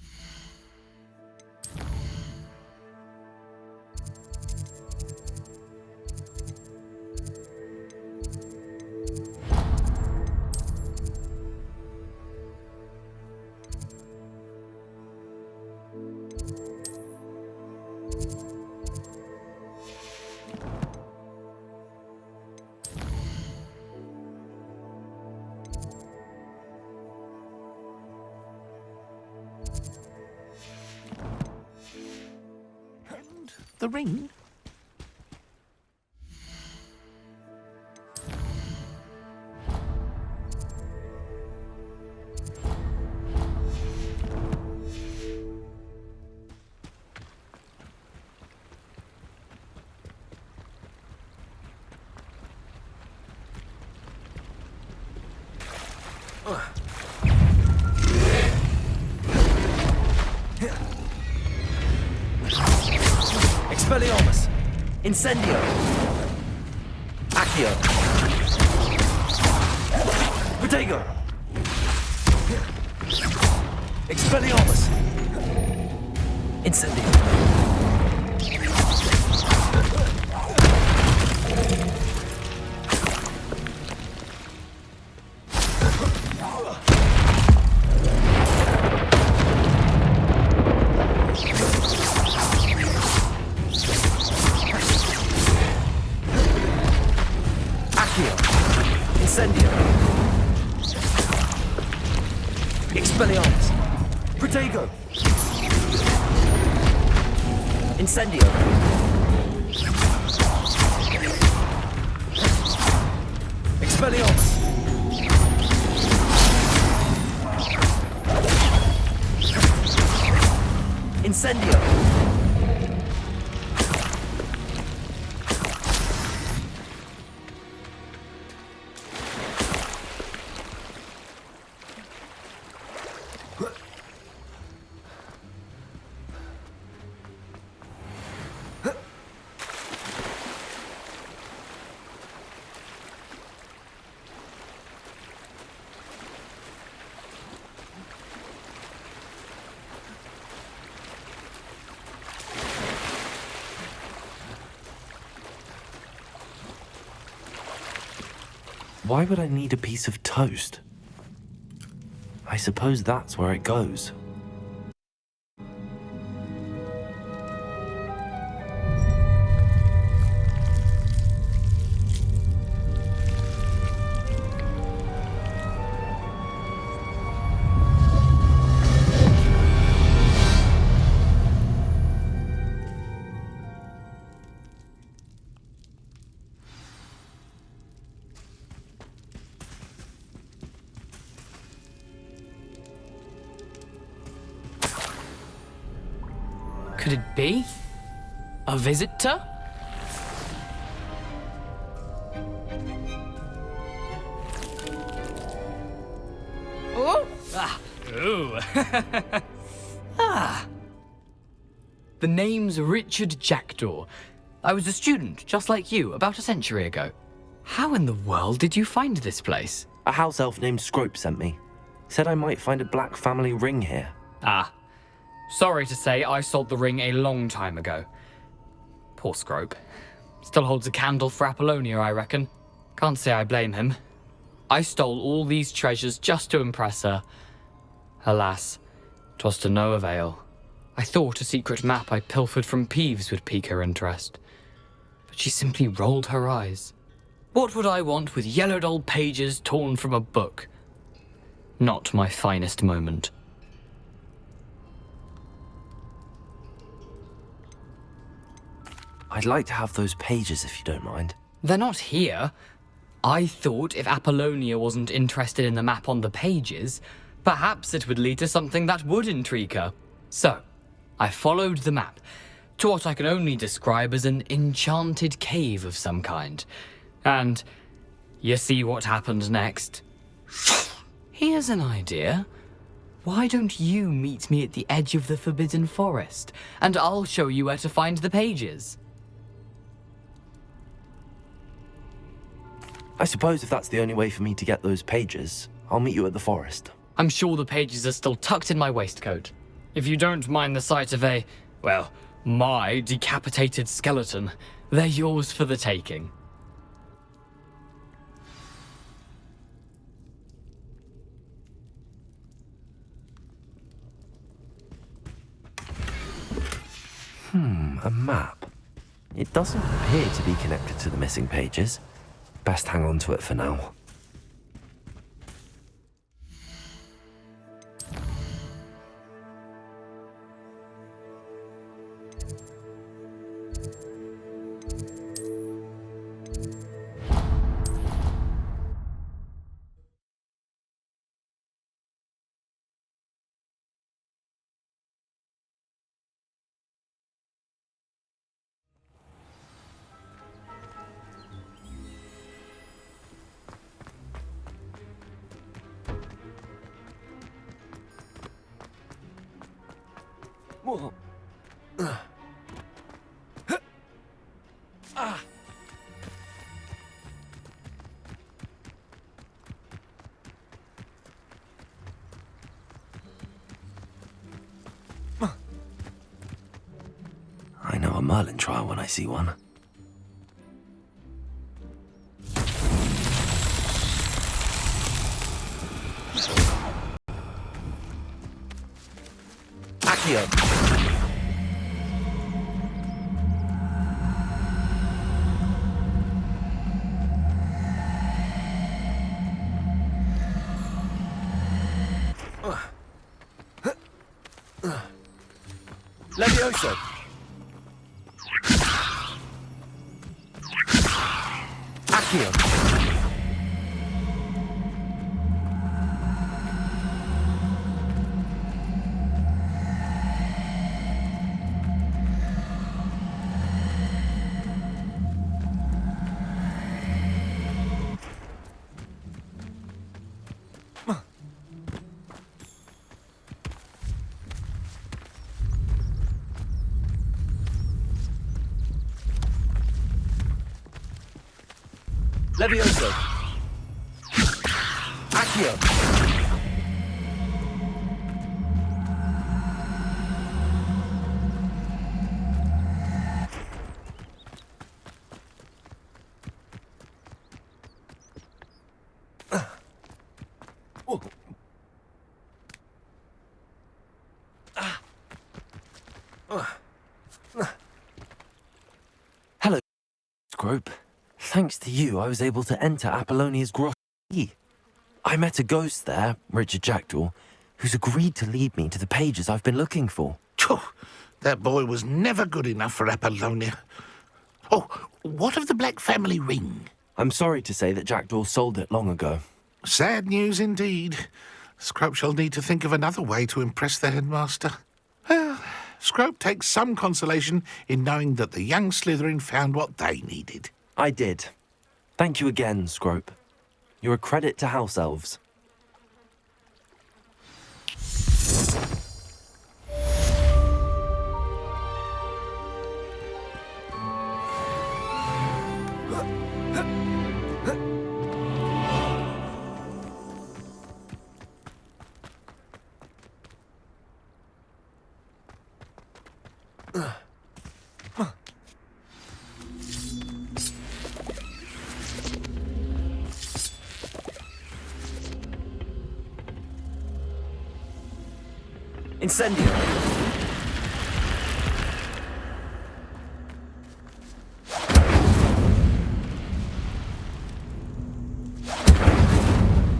The ring? Expelliarmus! Incendio! Accio! Protego! Expelliarmus! Incendio! Incendio! Expelliarmus! Protego! Incendio! Expelliarmus! Incendio! Why would I need a piece of toast? I suppose that's where it goes. Could it be? A visitor? Oh! Ah! Ooh! Ah! The name's Richard Jackdaw. I was a student, just like you, about a century ago. How in the world did you find this place? A house elf named Scrope sent me. Said I might find a black family ring here. Ah. Sorry to say, I sold the ring a long time ago. Poor Scrope. Still holds a candle for Apollonia, I reckon. Can't say I blame him. I stole all these treasures just to impress her. Alas, 'twas to no avail. I thought a secret map I pilfered from Peeves would pique her interest. But she simply rolled her eyes. What would I want with yellowed old pages torn from a book? Not my finest moment. I'd like to have those pages if you don't mind. They're not here. I thought if Apollonia wasn't interested in the map on the pages, perhaps it would lead to something that would intrigue her. So, I followed the map to what I can only describe as an enchanted cave of some kind. And you see what happened next? Here's an idea. Why don't you meet me at the edge of the Forbidden Forest, and I'll show you where to find the pages? I suppose if that's the only way for me to get those pages, I'll meet you at the forest. I'm sure the pages are still tucked in my waistcoat. If you don't mind the sight of my decapitated skeleton, they're yours for the taking. A map. It doesn't appear to be connected to the missing pages. Best hang on to it for now. I know a Merlin trial when I see one. Accio! Levioso! Accio! Levioso! Accio! Hello, Scrope. Thanks to you, I was able to enter Apollonia's grotto. I met a ghost there, Richard Jackdaw, who's agreed to lead me to the pages I've been looking for. That boy was never good enough for Apollonia. Oh, what of the Black family ring? I'm sorry to say that Jackdaw sold it long ago. Sad news indeed. Scrope shall need to think of another way to impress the headmaster. Well, Scrope takes some consolation in knowing that the young Slytherin found what they needed. I did. Thank you again, Scrope. You're a credit to House Elves. Incendio!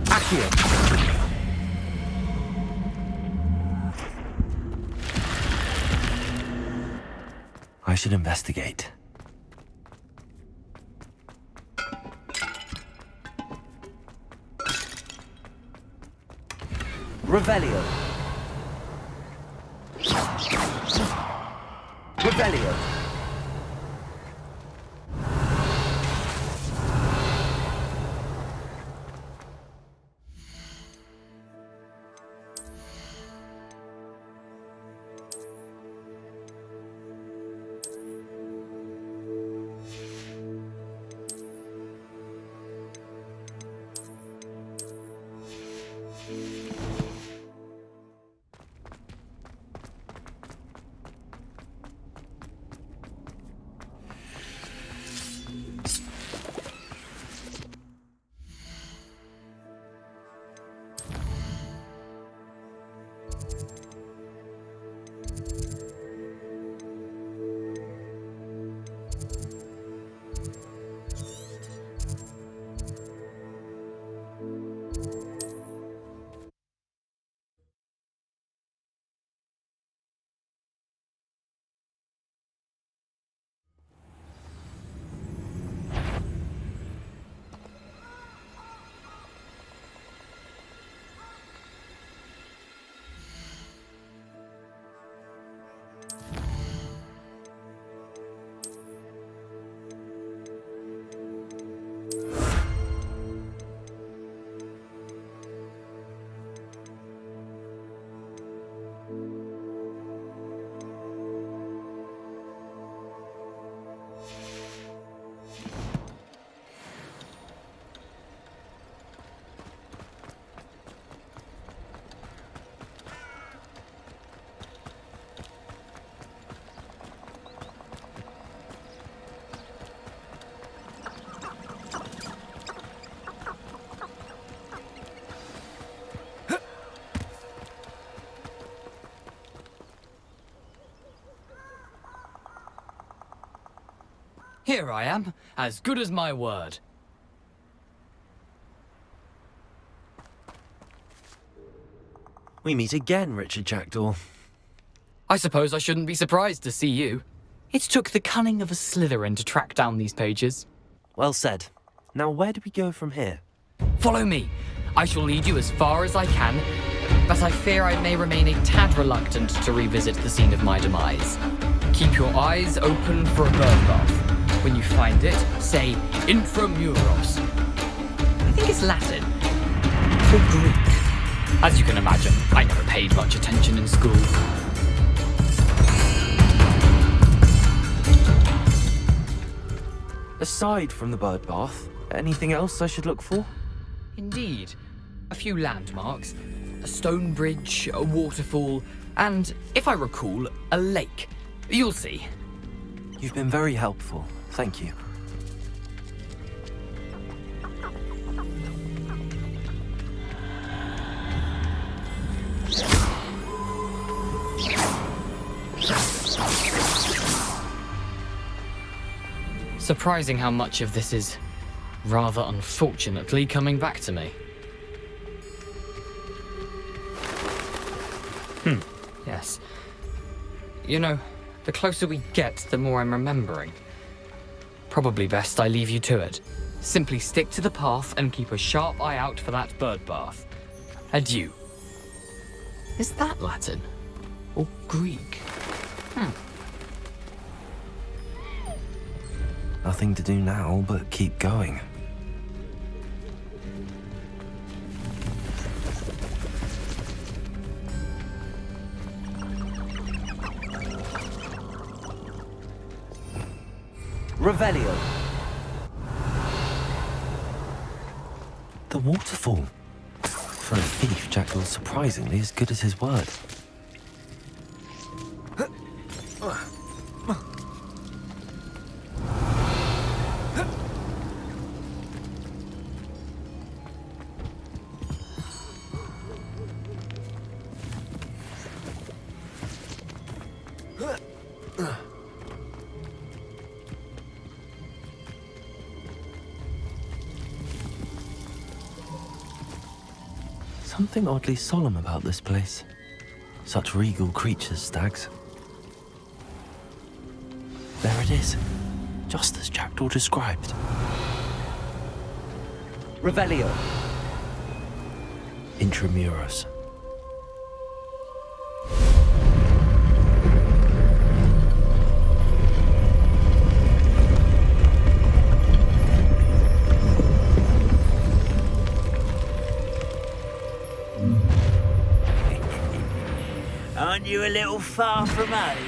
Accio! I should investigate. Revelio! Revelio! Here I am, as good as my word. We meet again, Richard Jackdaw. I suppose I shouldn't be surprised to see you. It took the cunning of a Slytherin to track down these pages. Well said. Now where do we go from here? Follow me. I shall lead you as far as I can, but I fear I may remain a tad reluctant to revisit the scene of my demise. Keep your eyes open for a bird bath. When you find it, say Intramuros. I think it's Latin. Or Greek. As you can imagine, I never paid much attention in school. Aside from the bird bath, Anything else I should look for? Indeed. A few landmarks. A stone bridge, a waterfall, and, if I recall, a lake. You'll see. You've been very helpful. Thank you. Surprising how much of this is, rather unfortunately, coming back to me. Yes. You know, the closer we get, the more I'm remembering. Probably best I leave you to it. Simply stick to the path and keep a sharp eye out for that bird bath. Adieu. Is that Latin? Or Greek? Nothing to do now but keep going. Revelio. The waterfall. For a thief, Jackdaw's surprisingly as good as his word. Something oddly solemn about this place. Such regal creatures, stags. There it is, just as Jackdaw described. Revelio. Intramuros. Aren't you a little far from home?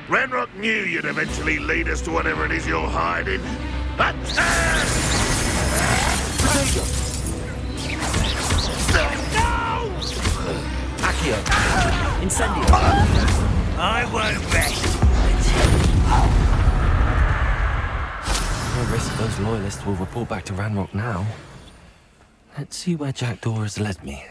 Ranrock knew you'd eventually lead us to whatever it is you're hiding. Attack! No! Accio. Incendio. I won't rest. No risk those loyalists will report back to Ranrock now. Let's see where Jackdaw has led me.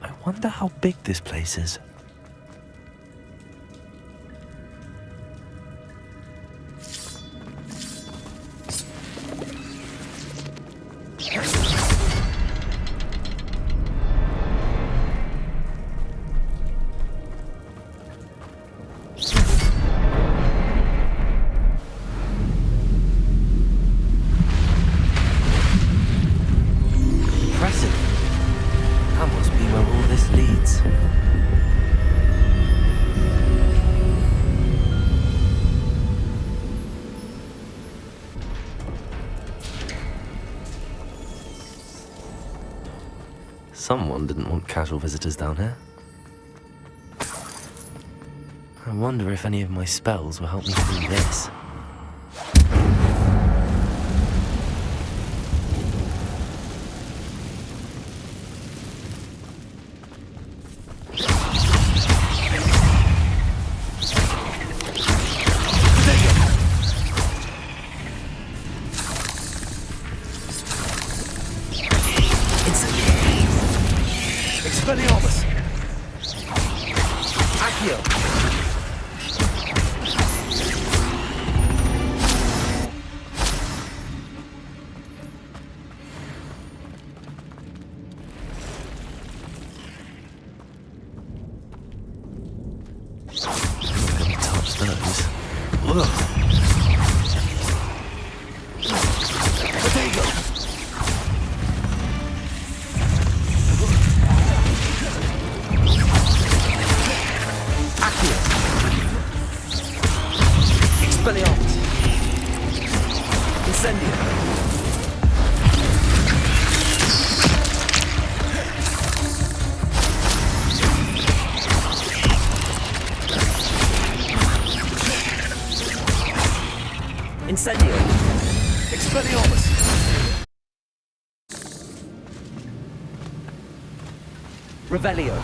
I wonder how big this place is. Impressive. That must be where all this leads. Someone didn't want casual visitors down here. I wonder if any of my spells will help me through this. Expelliarmus. Accio. I'm not gonna touch those. Ugh. Expelliarmus! Incendio! Incendio! Expelliarmus! Revelio!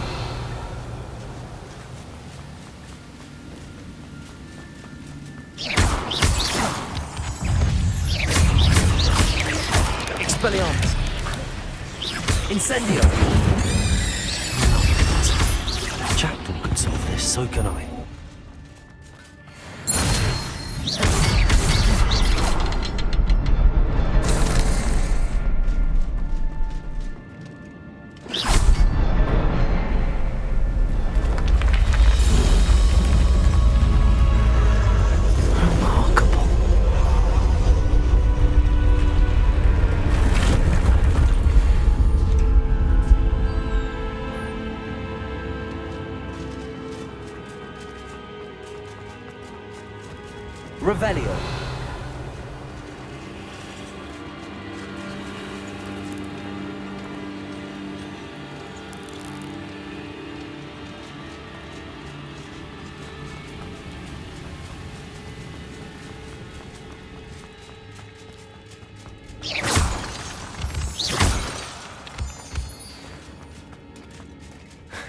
Expelliarmus! Incendio! Jackdaw could solve this, so can I. Revelio!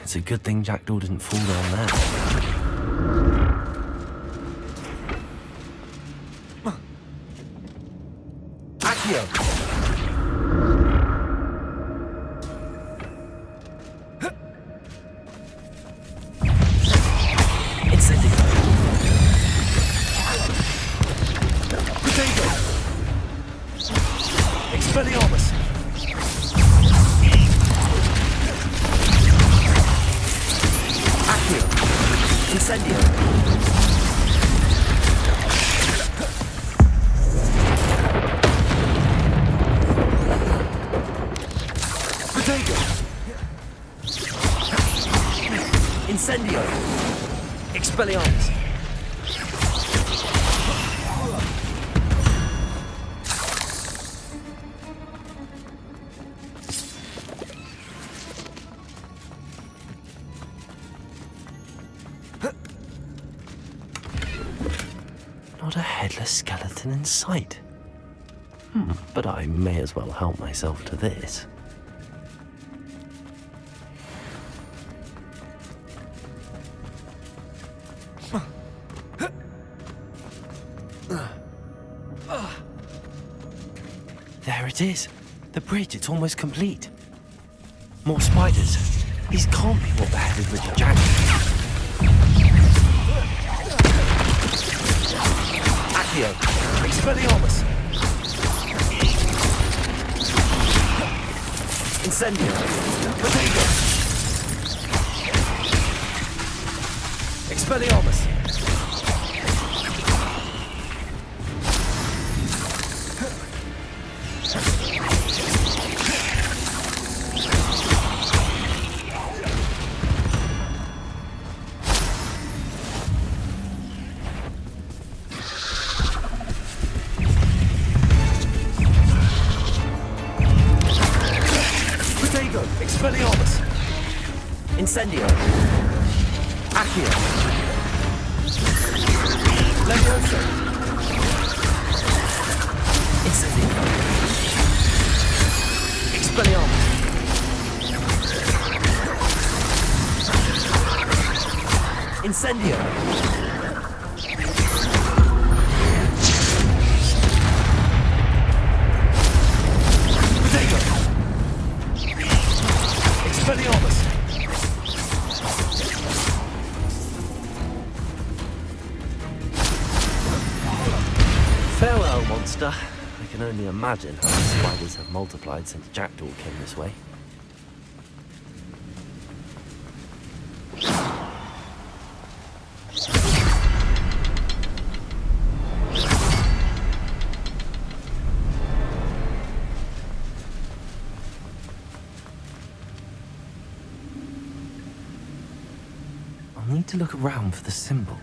It's a good thing Jackdaw didn't fall down there. Accio! Incendio! Potato! Expelliarmus! Accio! Incendio! Incendio! Expelliarmus! Not a headless skeleton in sight. But I may as well help myself to this. There it is. The bridge, it's almost complete. More spiders. These can't be what beheaded Richard Jackson. Accio! Expelliarmus! Incendio! Potato! Expelliarmus! Expelliarmus! Incendio! Accio! Levioso! Incendio! Expelliarmus! Incendio! Potato! Expelliarmus! Farewell, monster. I can only imagine how the spiders have multiplied since Jackdaw came this way. I'll need to look around for the symbol.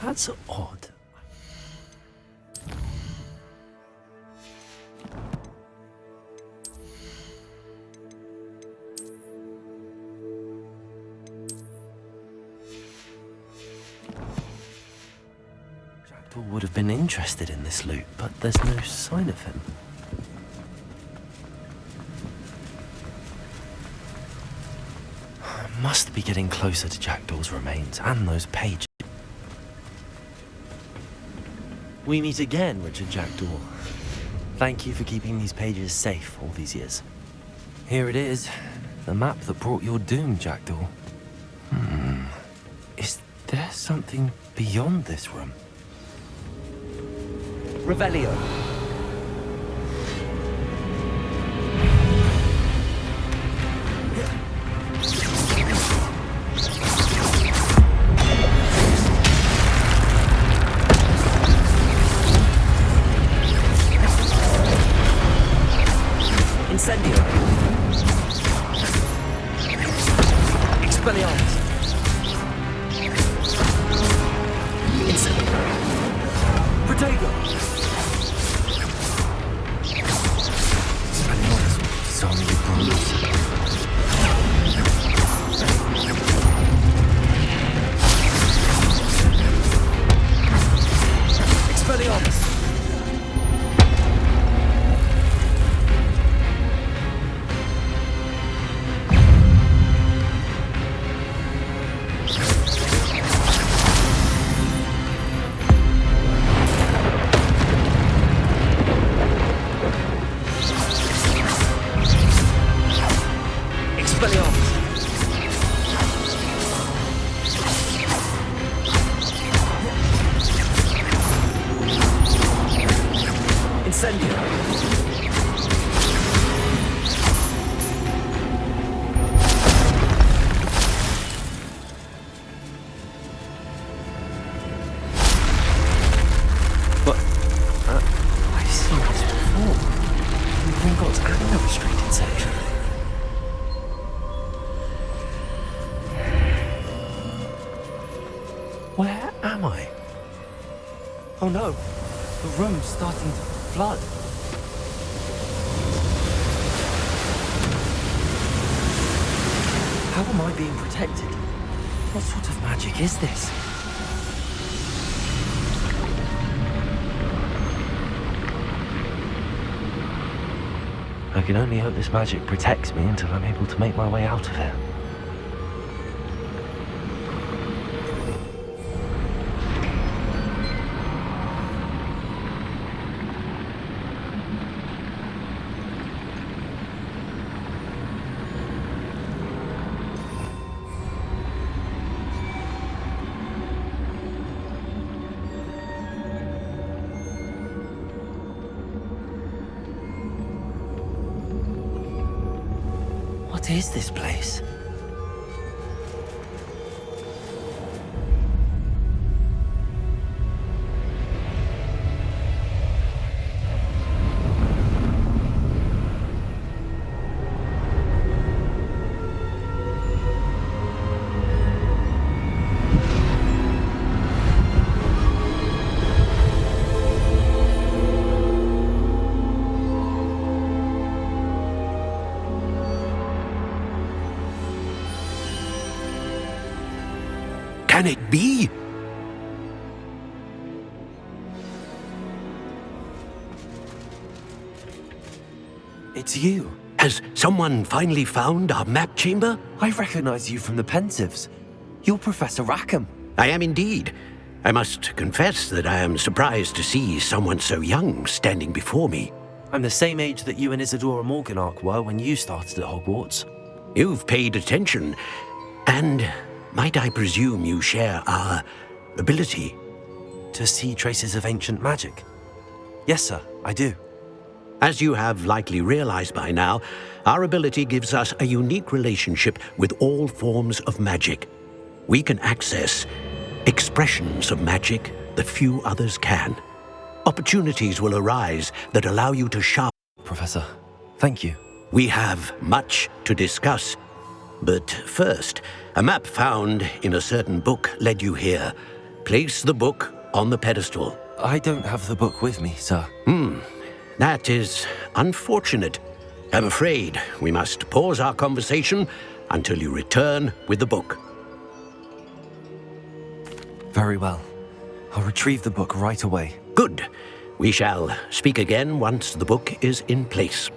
That's odd. Jackdaw would have been interested in this loot, but there's no sign of him. Must be getting closer to Jackdaw's remains and those pages. We meet again, Richard Jackdaw. Thank you for keeping these pages safe all these years. Here it is, the map that brought your doom, Jackdaw. Is there something beyond this room? Revelio. Incendio. Expelliarmus. Incendio. Protego. Expelliarmus. Zombie bruise. Expelliarmus. Where am I? Oh no, the room's starting to flood. How am I being protected? What sort of magic is this? I can only hope this magic protects me until I'm able to make my way out of here. What is this place? Can it be? It's you. Has someone finally found our map chamber? I recognize you from the Pensives. You're Professor Rackham. I am indeed. I must confess that I am surprised to see someone so young standing before me. I'm the same age that you and Isadora Morganach were when you started at Hogwarts. You've paid attention, and might I presume you share our ability? To see traces of ancient magic? Yes, sir, I do. As you have likely realized by now, our ability gives us a unique relationship with all forms of magic. We can access expressions of magic that few others can. Opportunities will arise that allow you to sharpen. Professor, thank you. We have much to discuss. But first, a map found in a certain book led you here. Place the book on the pedestal. I don't have the book with me, sir. That is unfortunate. I'm afraid we must pause our conversation until you return with the book. Very well. I'll retrieve the book right away. Good. We shall speak again once the book is in place.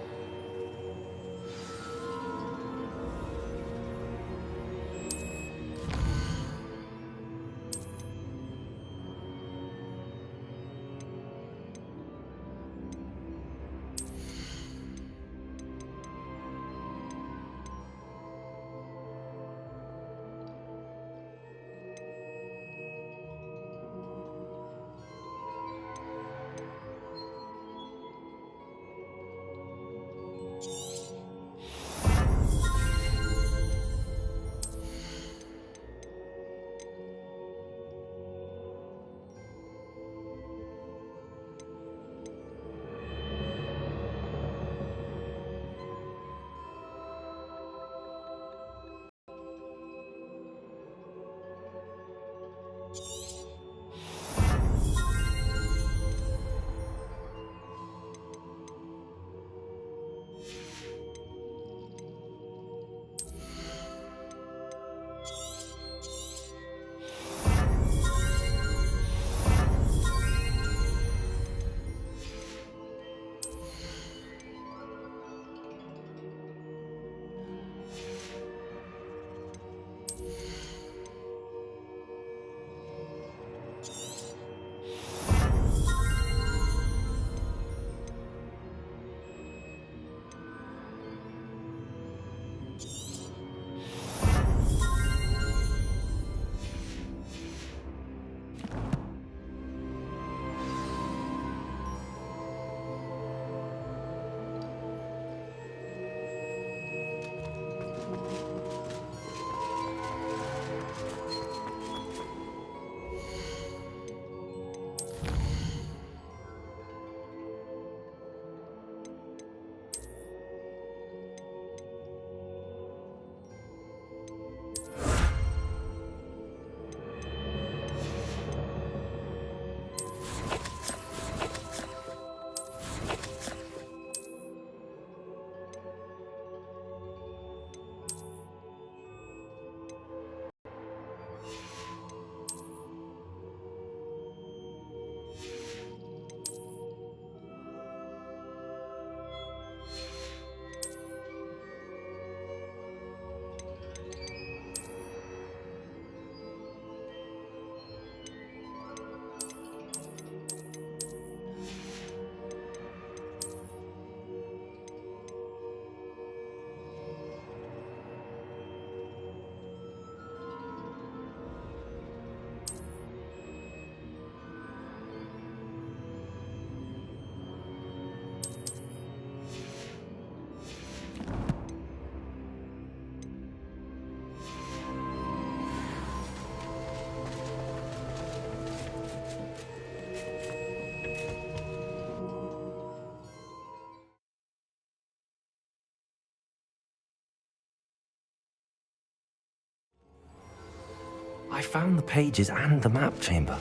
I found the pages and the map chamber.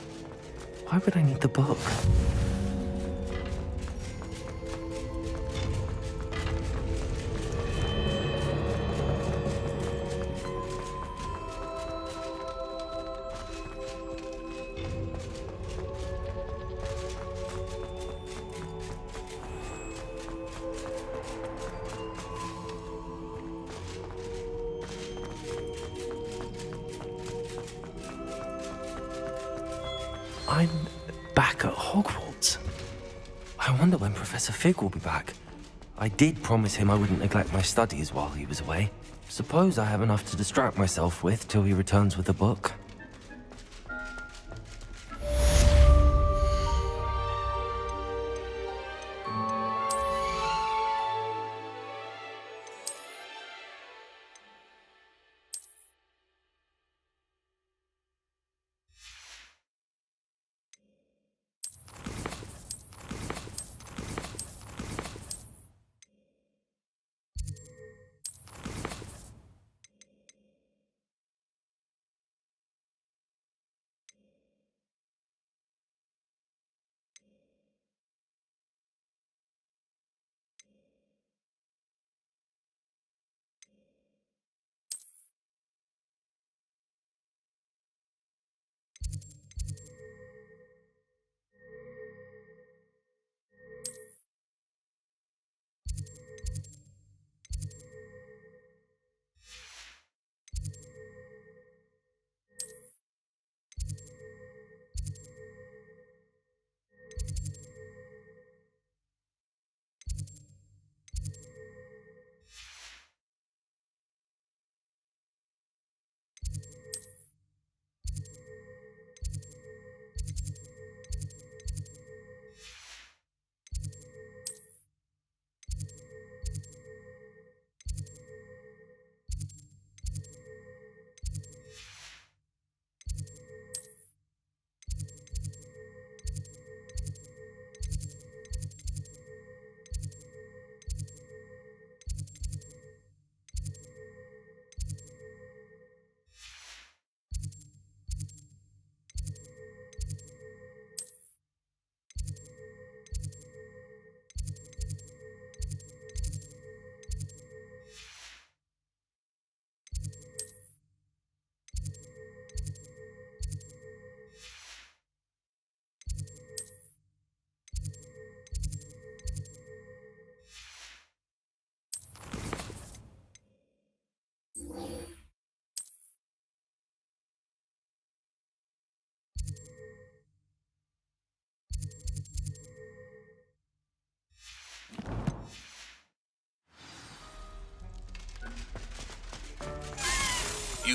Why would I need the book? I'm back at Hogwarts. I wonder when Professor Fig will be back. I did promise him I wouldn't neglect my studies while he was away. Suppose I have enough to distract myself with till he returns with the book.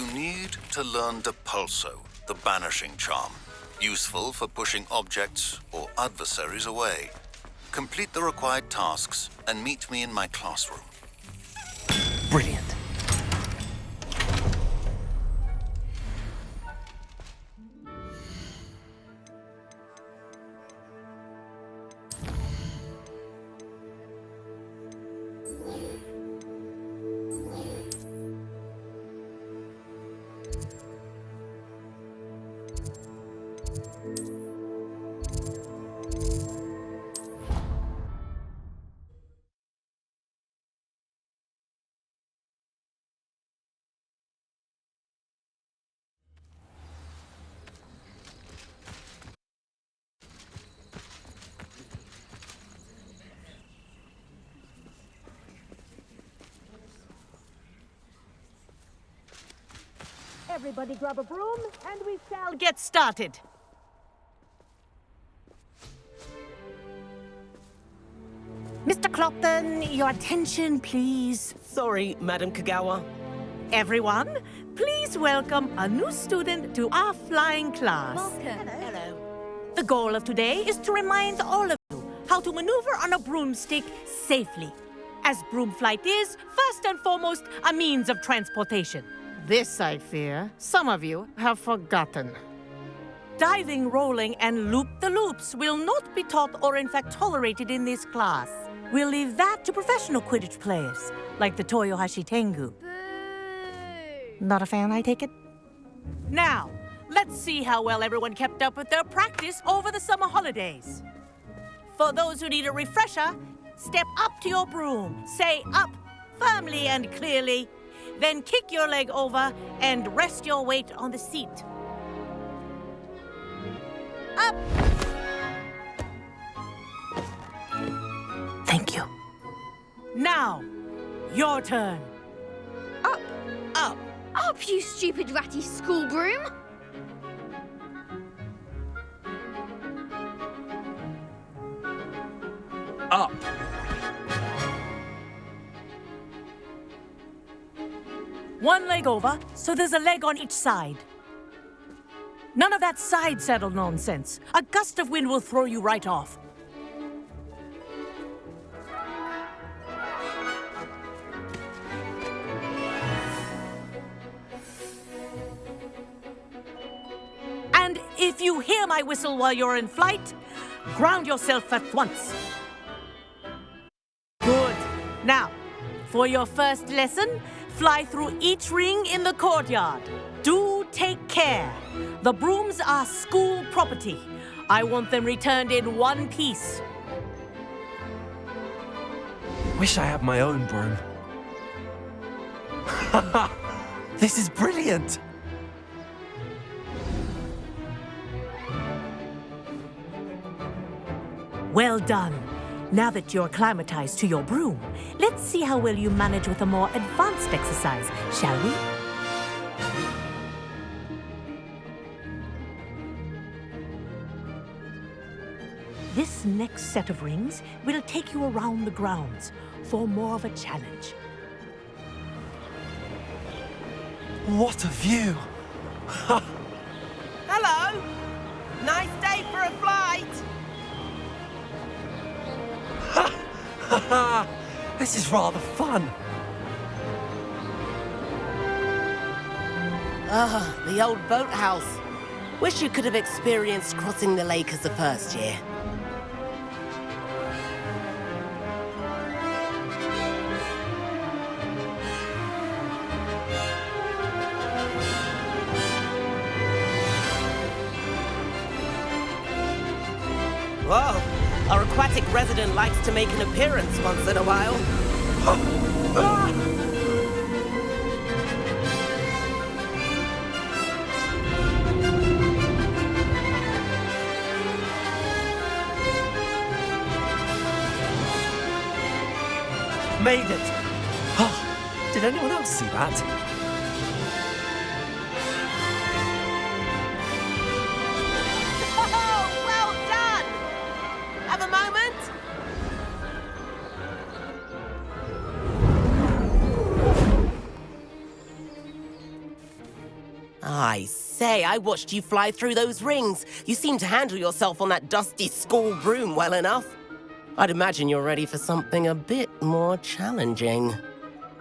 You need to learn Depulso, the banishing charm. Useful for pushing objects or adversaries away. Complete the required tasks and meet me in my classroom. Brilliant. Everybody grab a broom and we shall get started. Mr. Clopton, your attention, please. Sorry, Madam Kagawa. Everyone, please welcome a new student to our flying class. Welcome. Hello. The goal of today is to remind all of you how to maneuver on a broomstick safely, as broom flight is, first and foremost, a means of transportation. This, I fear, some of you have forgotten. Diving, rolling, and loop-the-loops will not be taught or in fact tolerated in this class. We'll leave that to professional Quidditch players, like the Toyohashi Tengu. Not a fan, I take it? Now, let's see how well everyone kept up with their practice over the summer holidays. For those who need a refresher, step up to your broom, say up firmly and clearly, then kick your leg over and rest your weight on the seat. Up! Thank you. Now, your turn. Up! Up! Up, you stupid ratty school broom! Up. One leg over, so there's a leg on each side. None of that side saddle nonsense. A gust of wind will throw you right off. And if you hear my whistle while you're in flight, ground yourself at once. Good. Now, for your first lesson, fly through each ring in the courtyard. Do take care. The brooms are school property. I want them returned in one piece. Wish I had my own broom. This is brilliant. Well done. Now that you're acclimatized to your broom, let's see how well you manage with a more advanced exercise, shall we? This next set of rings will take you around the grounds for more of a challenge. What a view. Hello! Nice day for a flight! This is rather fun. Ah, the old boathouse. Wish you could have experienced crossing the lake as a first year. Whoa, our aquatic resident likes to make an appearance once in a while. Made it. Oh, did anyone else see that? Oh, well done! Have a moment? I say, I watched you fly through those rings. You seem to handle yourself on that dusty school broom well enough. I'd imagine you're ready for something a bit more challenging.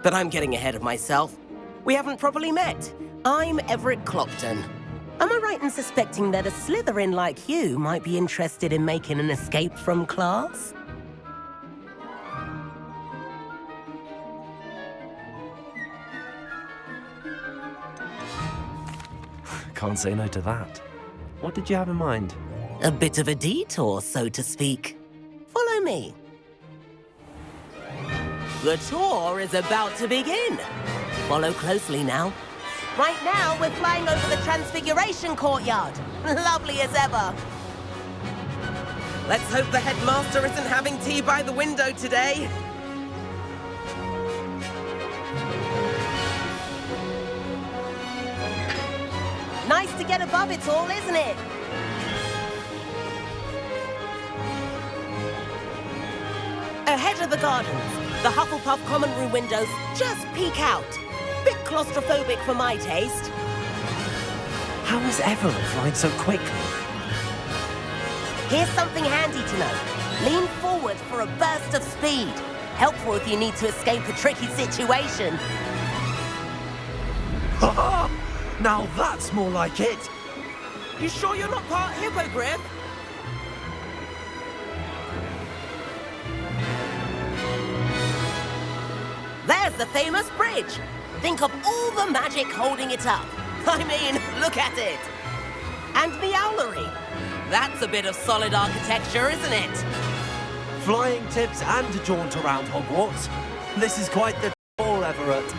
But I'm getting ahead of myself. We haven't properly met. I'm Everett Clopton. Am I right in suspecting that a Slytherin like you might be interested in making an escape from class? Can't say no to that. What did you have in mind? A bit of a detour, so to speak. Follow me. The tour is about to begin. Follow closely now. Right now, we're flying over the Transfiguration Courtyard. Lovely as ever. Let's hope the headmaster isn't having tea by the window today. Nice to get above it all, isn't it? Ahead of the gardens, the Hufflepuff common room windows just peek out. Bit claustrophobic for my taste. How is Everett flying so quickly? Here's something handy to know. Lean forward for a burst of speed. Helpful if you need to escape a tricky situation. Now that's more like it. You sure you're not part hippogriff? There's the famous bridge. Think of all the magic holding it up. I mean, look at it. And the owlery. That's a bit of solid architecture, isn't it? Flying tips and a jaunt around Hogwarts. This is quite the tour, Everett.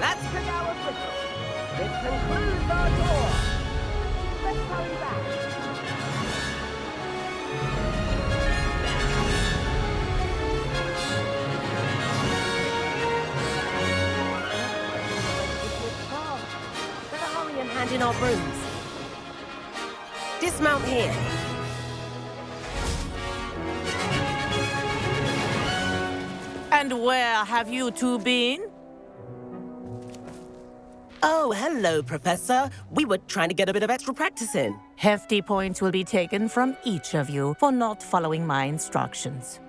That's Kagawa Brittle. This concludes our tour. Let's hurry back. Better hurry and hand in our brooms. Dismount here. And where have you two been? Oh, hello, Professor. We were trying to get a bit of extra practice in. Hefty points will be taken from each of you for not following my instructions.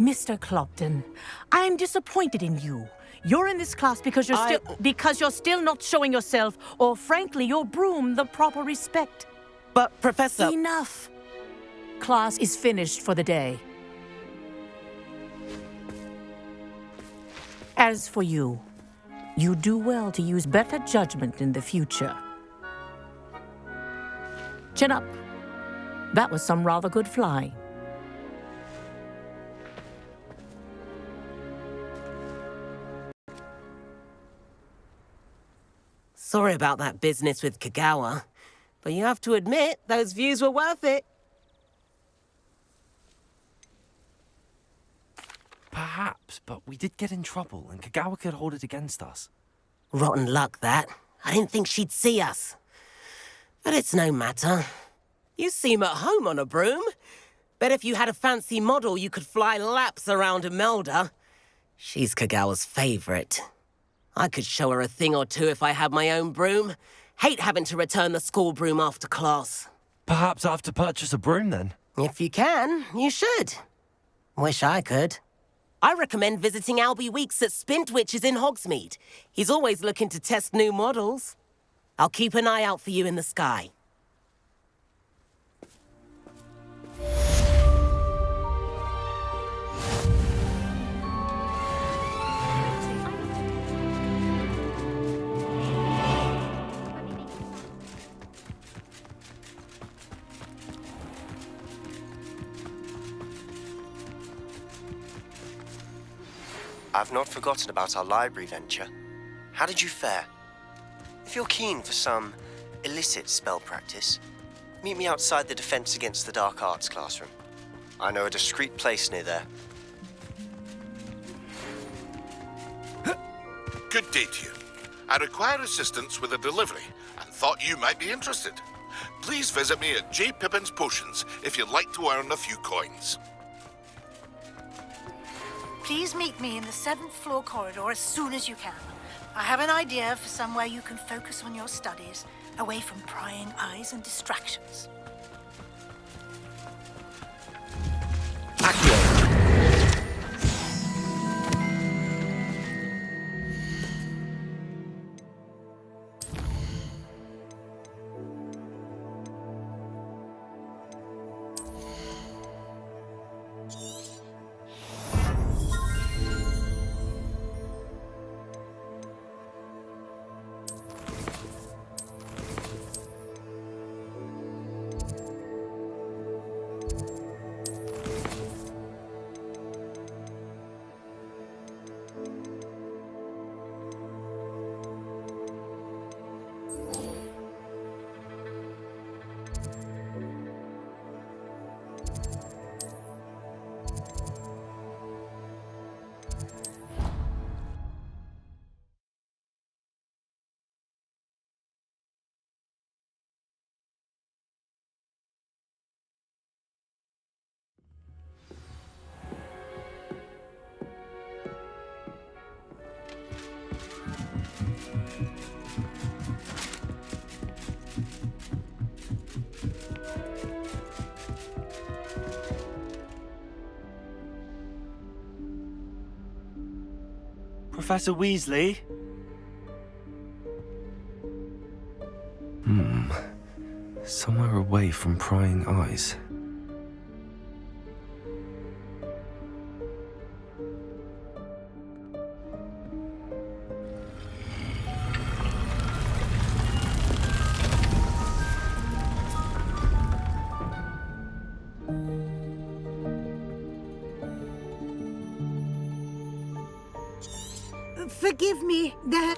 Mr. Clopton, I'm disappointed in you. You're in this class because you're still not showing yourself, or frankly, your broom, the proper respect. But, Professor... Enough. Class is finished for the day. As for you, you do well to use better judgment in the future. Chin up. That was some rather good flying. Sorry about that business with Kagawa, but you have to admit, those views were worth it. Perhaps, but we did get in trouble, and Kagawa could hold it against us. Rotten luck, that. I didn't think she'd see us. But it's no matter. You seem at home on a broom. Bet if you had a fancy model, you could fly laps around Imelda. She's Kagawa's favorite. I could show her a thing or two if I had my own broom. Hate having to return the school broom after class. Perhaps I have to purchase a broom, then? If you can, you should. Wish I could. I recommend visiting Albie Weeks at Spintwitches in Hogsmeade. He's always looking to test new models. I'll keep an eye out for you in the sky. I've not forgotten about our library venture. How did you fare? If you're keen for some illicit spell practice, meet me outside the Defense Against the Dark Arts classroom. I know a discreet place near there. Good day to you. I require assistance with a delivery and thought you might be interested. please visit me at J. Pippin's Potions if you'd like to earn a few coins. Please meet me in the 7th floor corridor as soon as you can. I have an idea for somewhere you can focus on your studies, away from prying eyes and distractions. Professor Weasley? Somewhere away from prying eyes. Forgive me, there...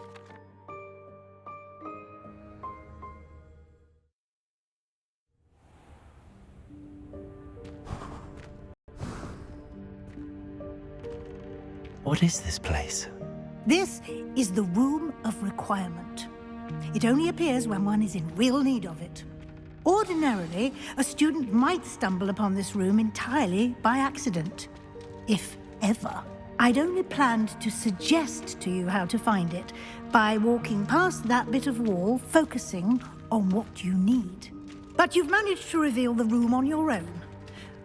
What is this place? This is the Room of Requirement. It only appears when one is in real need of it. Ordinarily, a student might stumble upon this room entirely by accident, if ever. I'd only planned to suggest to you how to find it by walking past that bit of wall, focusing on what you need. But you've managed to reveal the room on your own.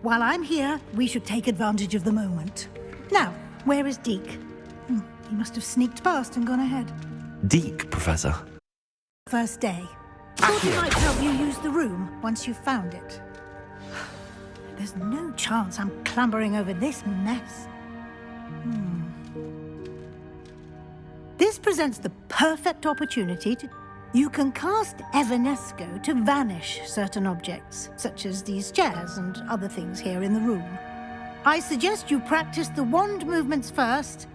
While I'm here, we should take advantage of the moment. Now, where is Deke? He must have sneaked past and gone ahead. Deke, Professor. First day. Thought he might help you use the room once you've found it. There's no chance I'm clambering over this mess. This presents the perfect opportunity to... You can cast Evanesco to vanish certain objects, such as these chairs and other things here in the room. I suggest you practice the wand movements first,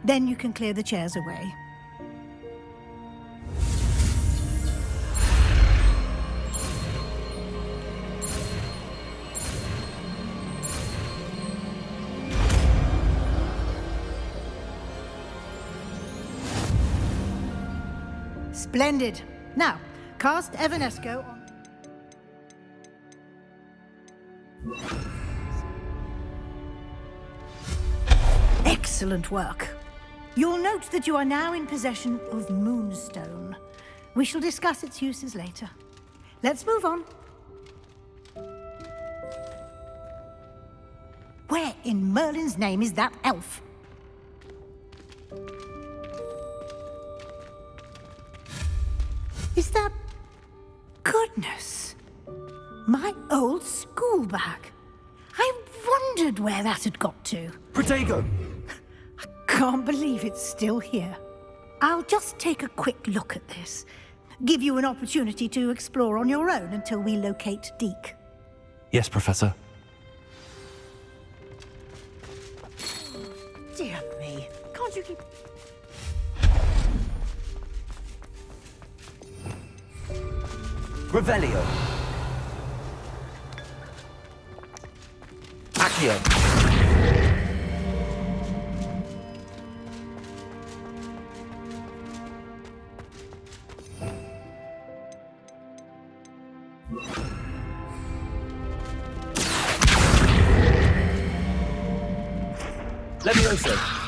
then you can clear the chairs away. Splendid. Now, cast Evanesco on... Excellent work. You'll note that you are now in possession of Moonstone. We shall discuss its uses later. Let's move on. Where in Merlin's name is that elf? Is that... Goodness! My old school bag. I wondered where that had got to. Protego! I can't believe it's still here. I'll just take a quick look at this. Give you an opportunity to explore on your own until we locate Deke. Yes, Professor. Dear me. Can't you keep... Revelio. Accio. Levioso.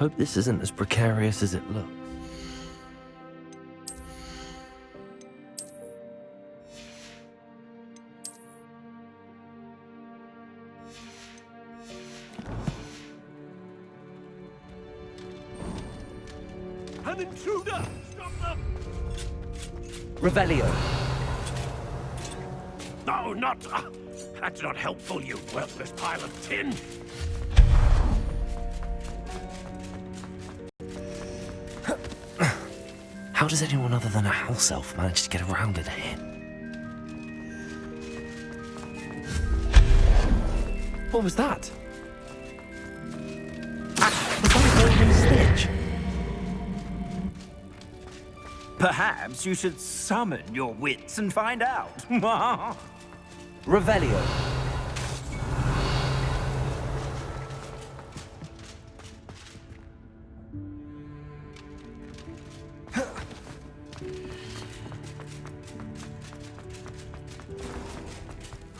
Hope this isn't as precarious as it looks. An intruder! Stop them! Revelio. No, not... that's not helpful, you worthless pile of tin. How does anyone other than a house elf manage to get around in here? What was that? Was that a golden snitch? Perhaps you should summon your wits and find out. Revelio.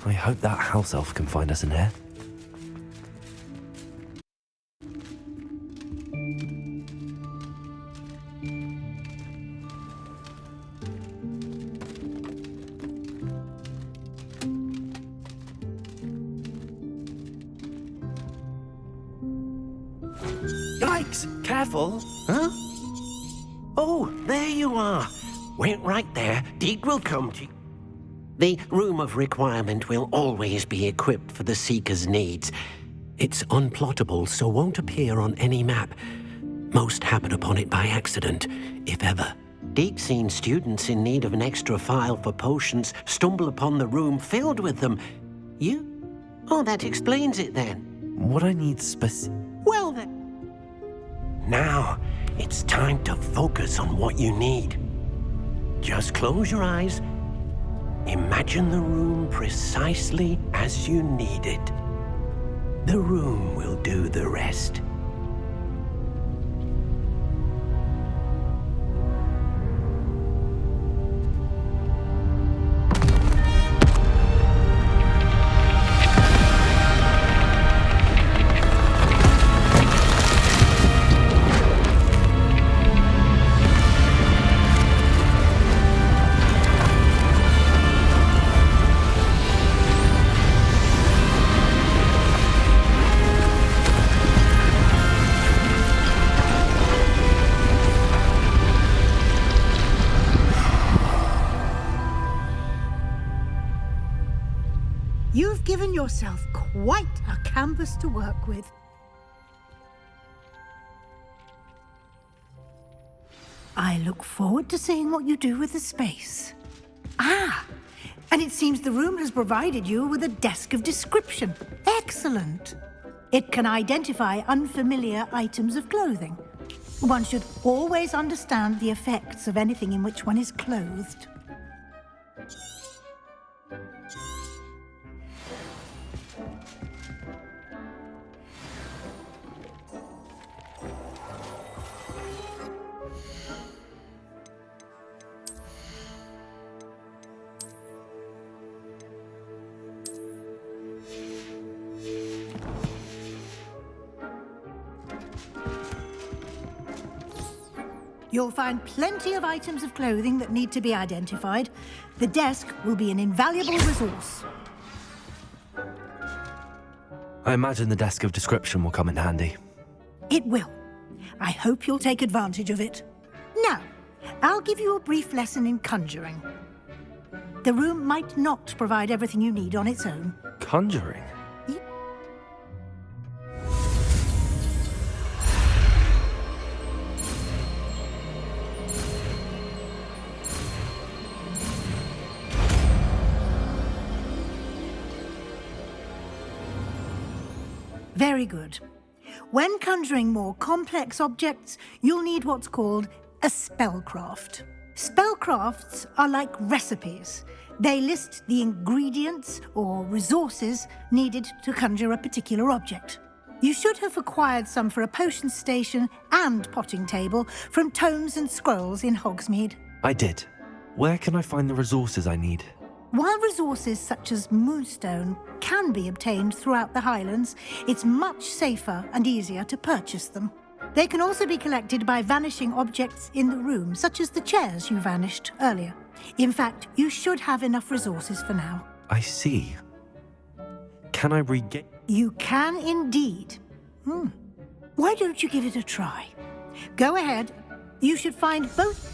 I hope that house elf can find us in here. Yikes! Careful! Huh? Oh, there you are. Wait right there. Deek will come to you. The Room of Requirement will always be equipped for the Seeker's needs. It's unplottable, so won't appear on any map. Most happen upon it by accident, if ever. Deek's seen students in need of an extra file for potions stumble upon the room filled with them. You? Oh, that explains it then. What I need Well then. Now, it's time to focus on what you need. Just close your eyes. Imagine the room precisely as you need it. The room will do the rest. You've given yourself quite a canvas to work with. I look forward to seeing what you do with the space. Ah, and it seems the room has provided you with a desk of description. Excellent. It can identify unfamiliar items of clothing. One should always understand the effects of anything in which one is clothed. You'll find plenty of items of clothing that need to be identified. The desk will be an invaluable resource. I imagine the desk of description will come in handy. It will. I hope you'll take advantage of it. Now, I'll give you a brief lesson in conjuring. The room might not provide everything you need on its own. Conjuring? Very good. When conjuring more complex objects, you'll need what's called a spellcraft. Spellcrafts are like recipes. They list the ingredients or resources needed to conjure a particular object. You should have acquired some for a potion station and potting table from tomes and scrolls in Hogsmeade. I did. Where can I find the resources I need? While resources such as moonstone can be obtained throughout the Highlands, it's much safer and easier to purchase them. They can also be collected by vanishing objects in the room, such as the chairs you vanished earlier. In fact, you should have enough resources for now. I see. Can I regain? You can indeed. Why don't you give it a try? Go ahead. You should find both.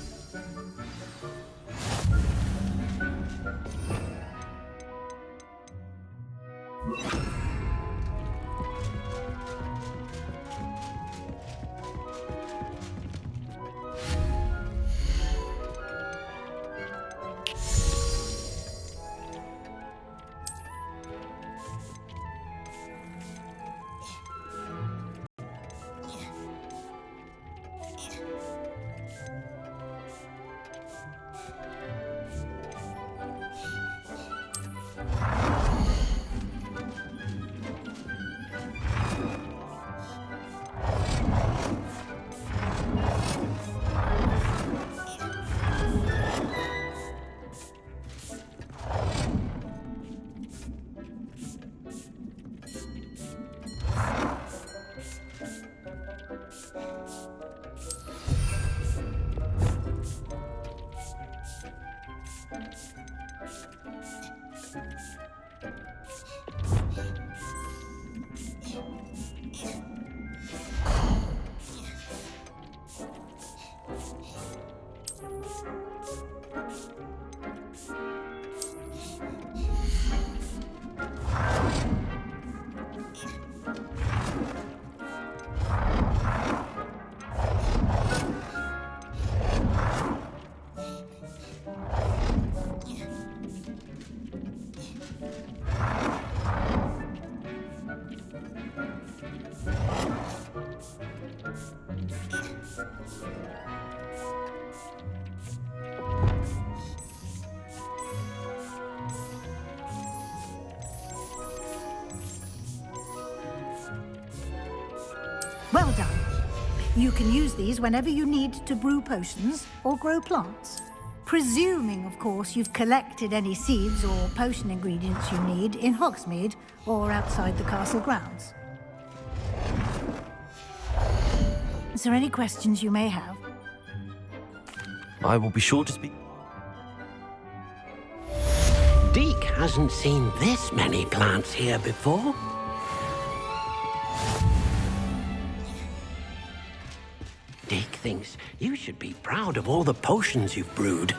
Well done. You can use these whenever you need to brew potions or grow plants. Presuming, of course, you've collected any seeds or potion ingredients you need in Hogsmeade or outside the castle grounds. Is there any questions you may have? I will be sure to speak. Deke hasn't seen this many plants here before. Deke thinks you should be proud of all the potions you've brewed.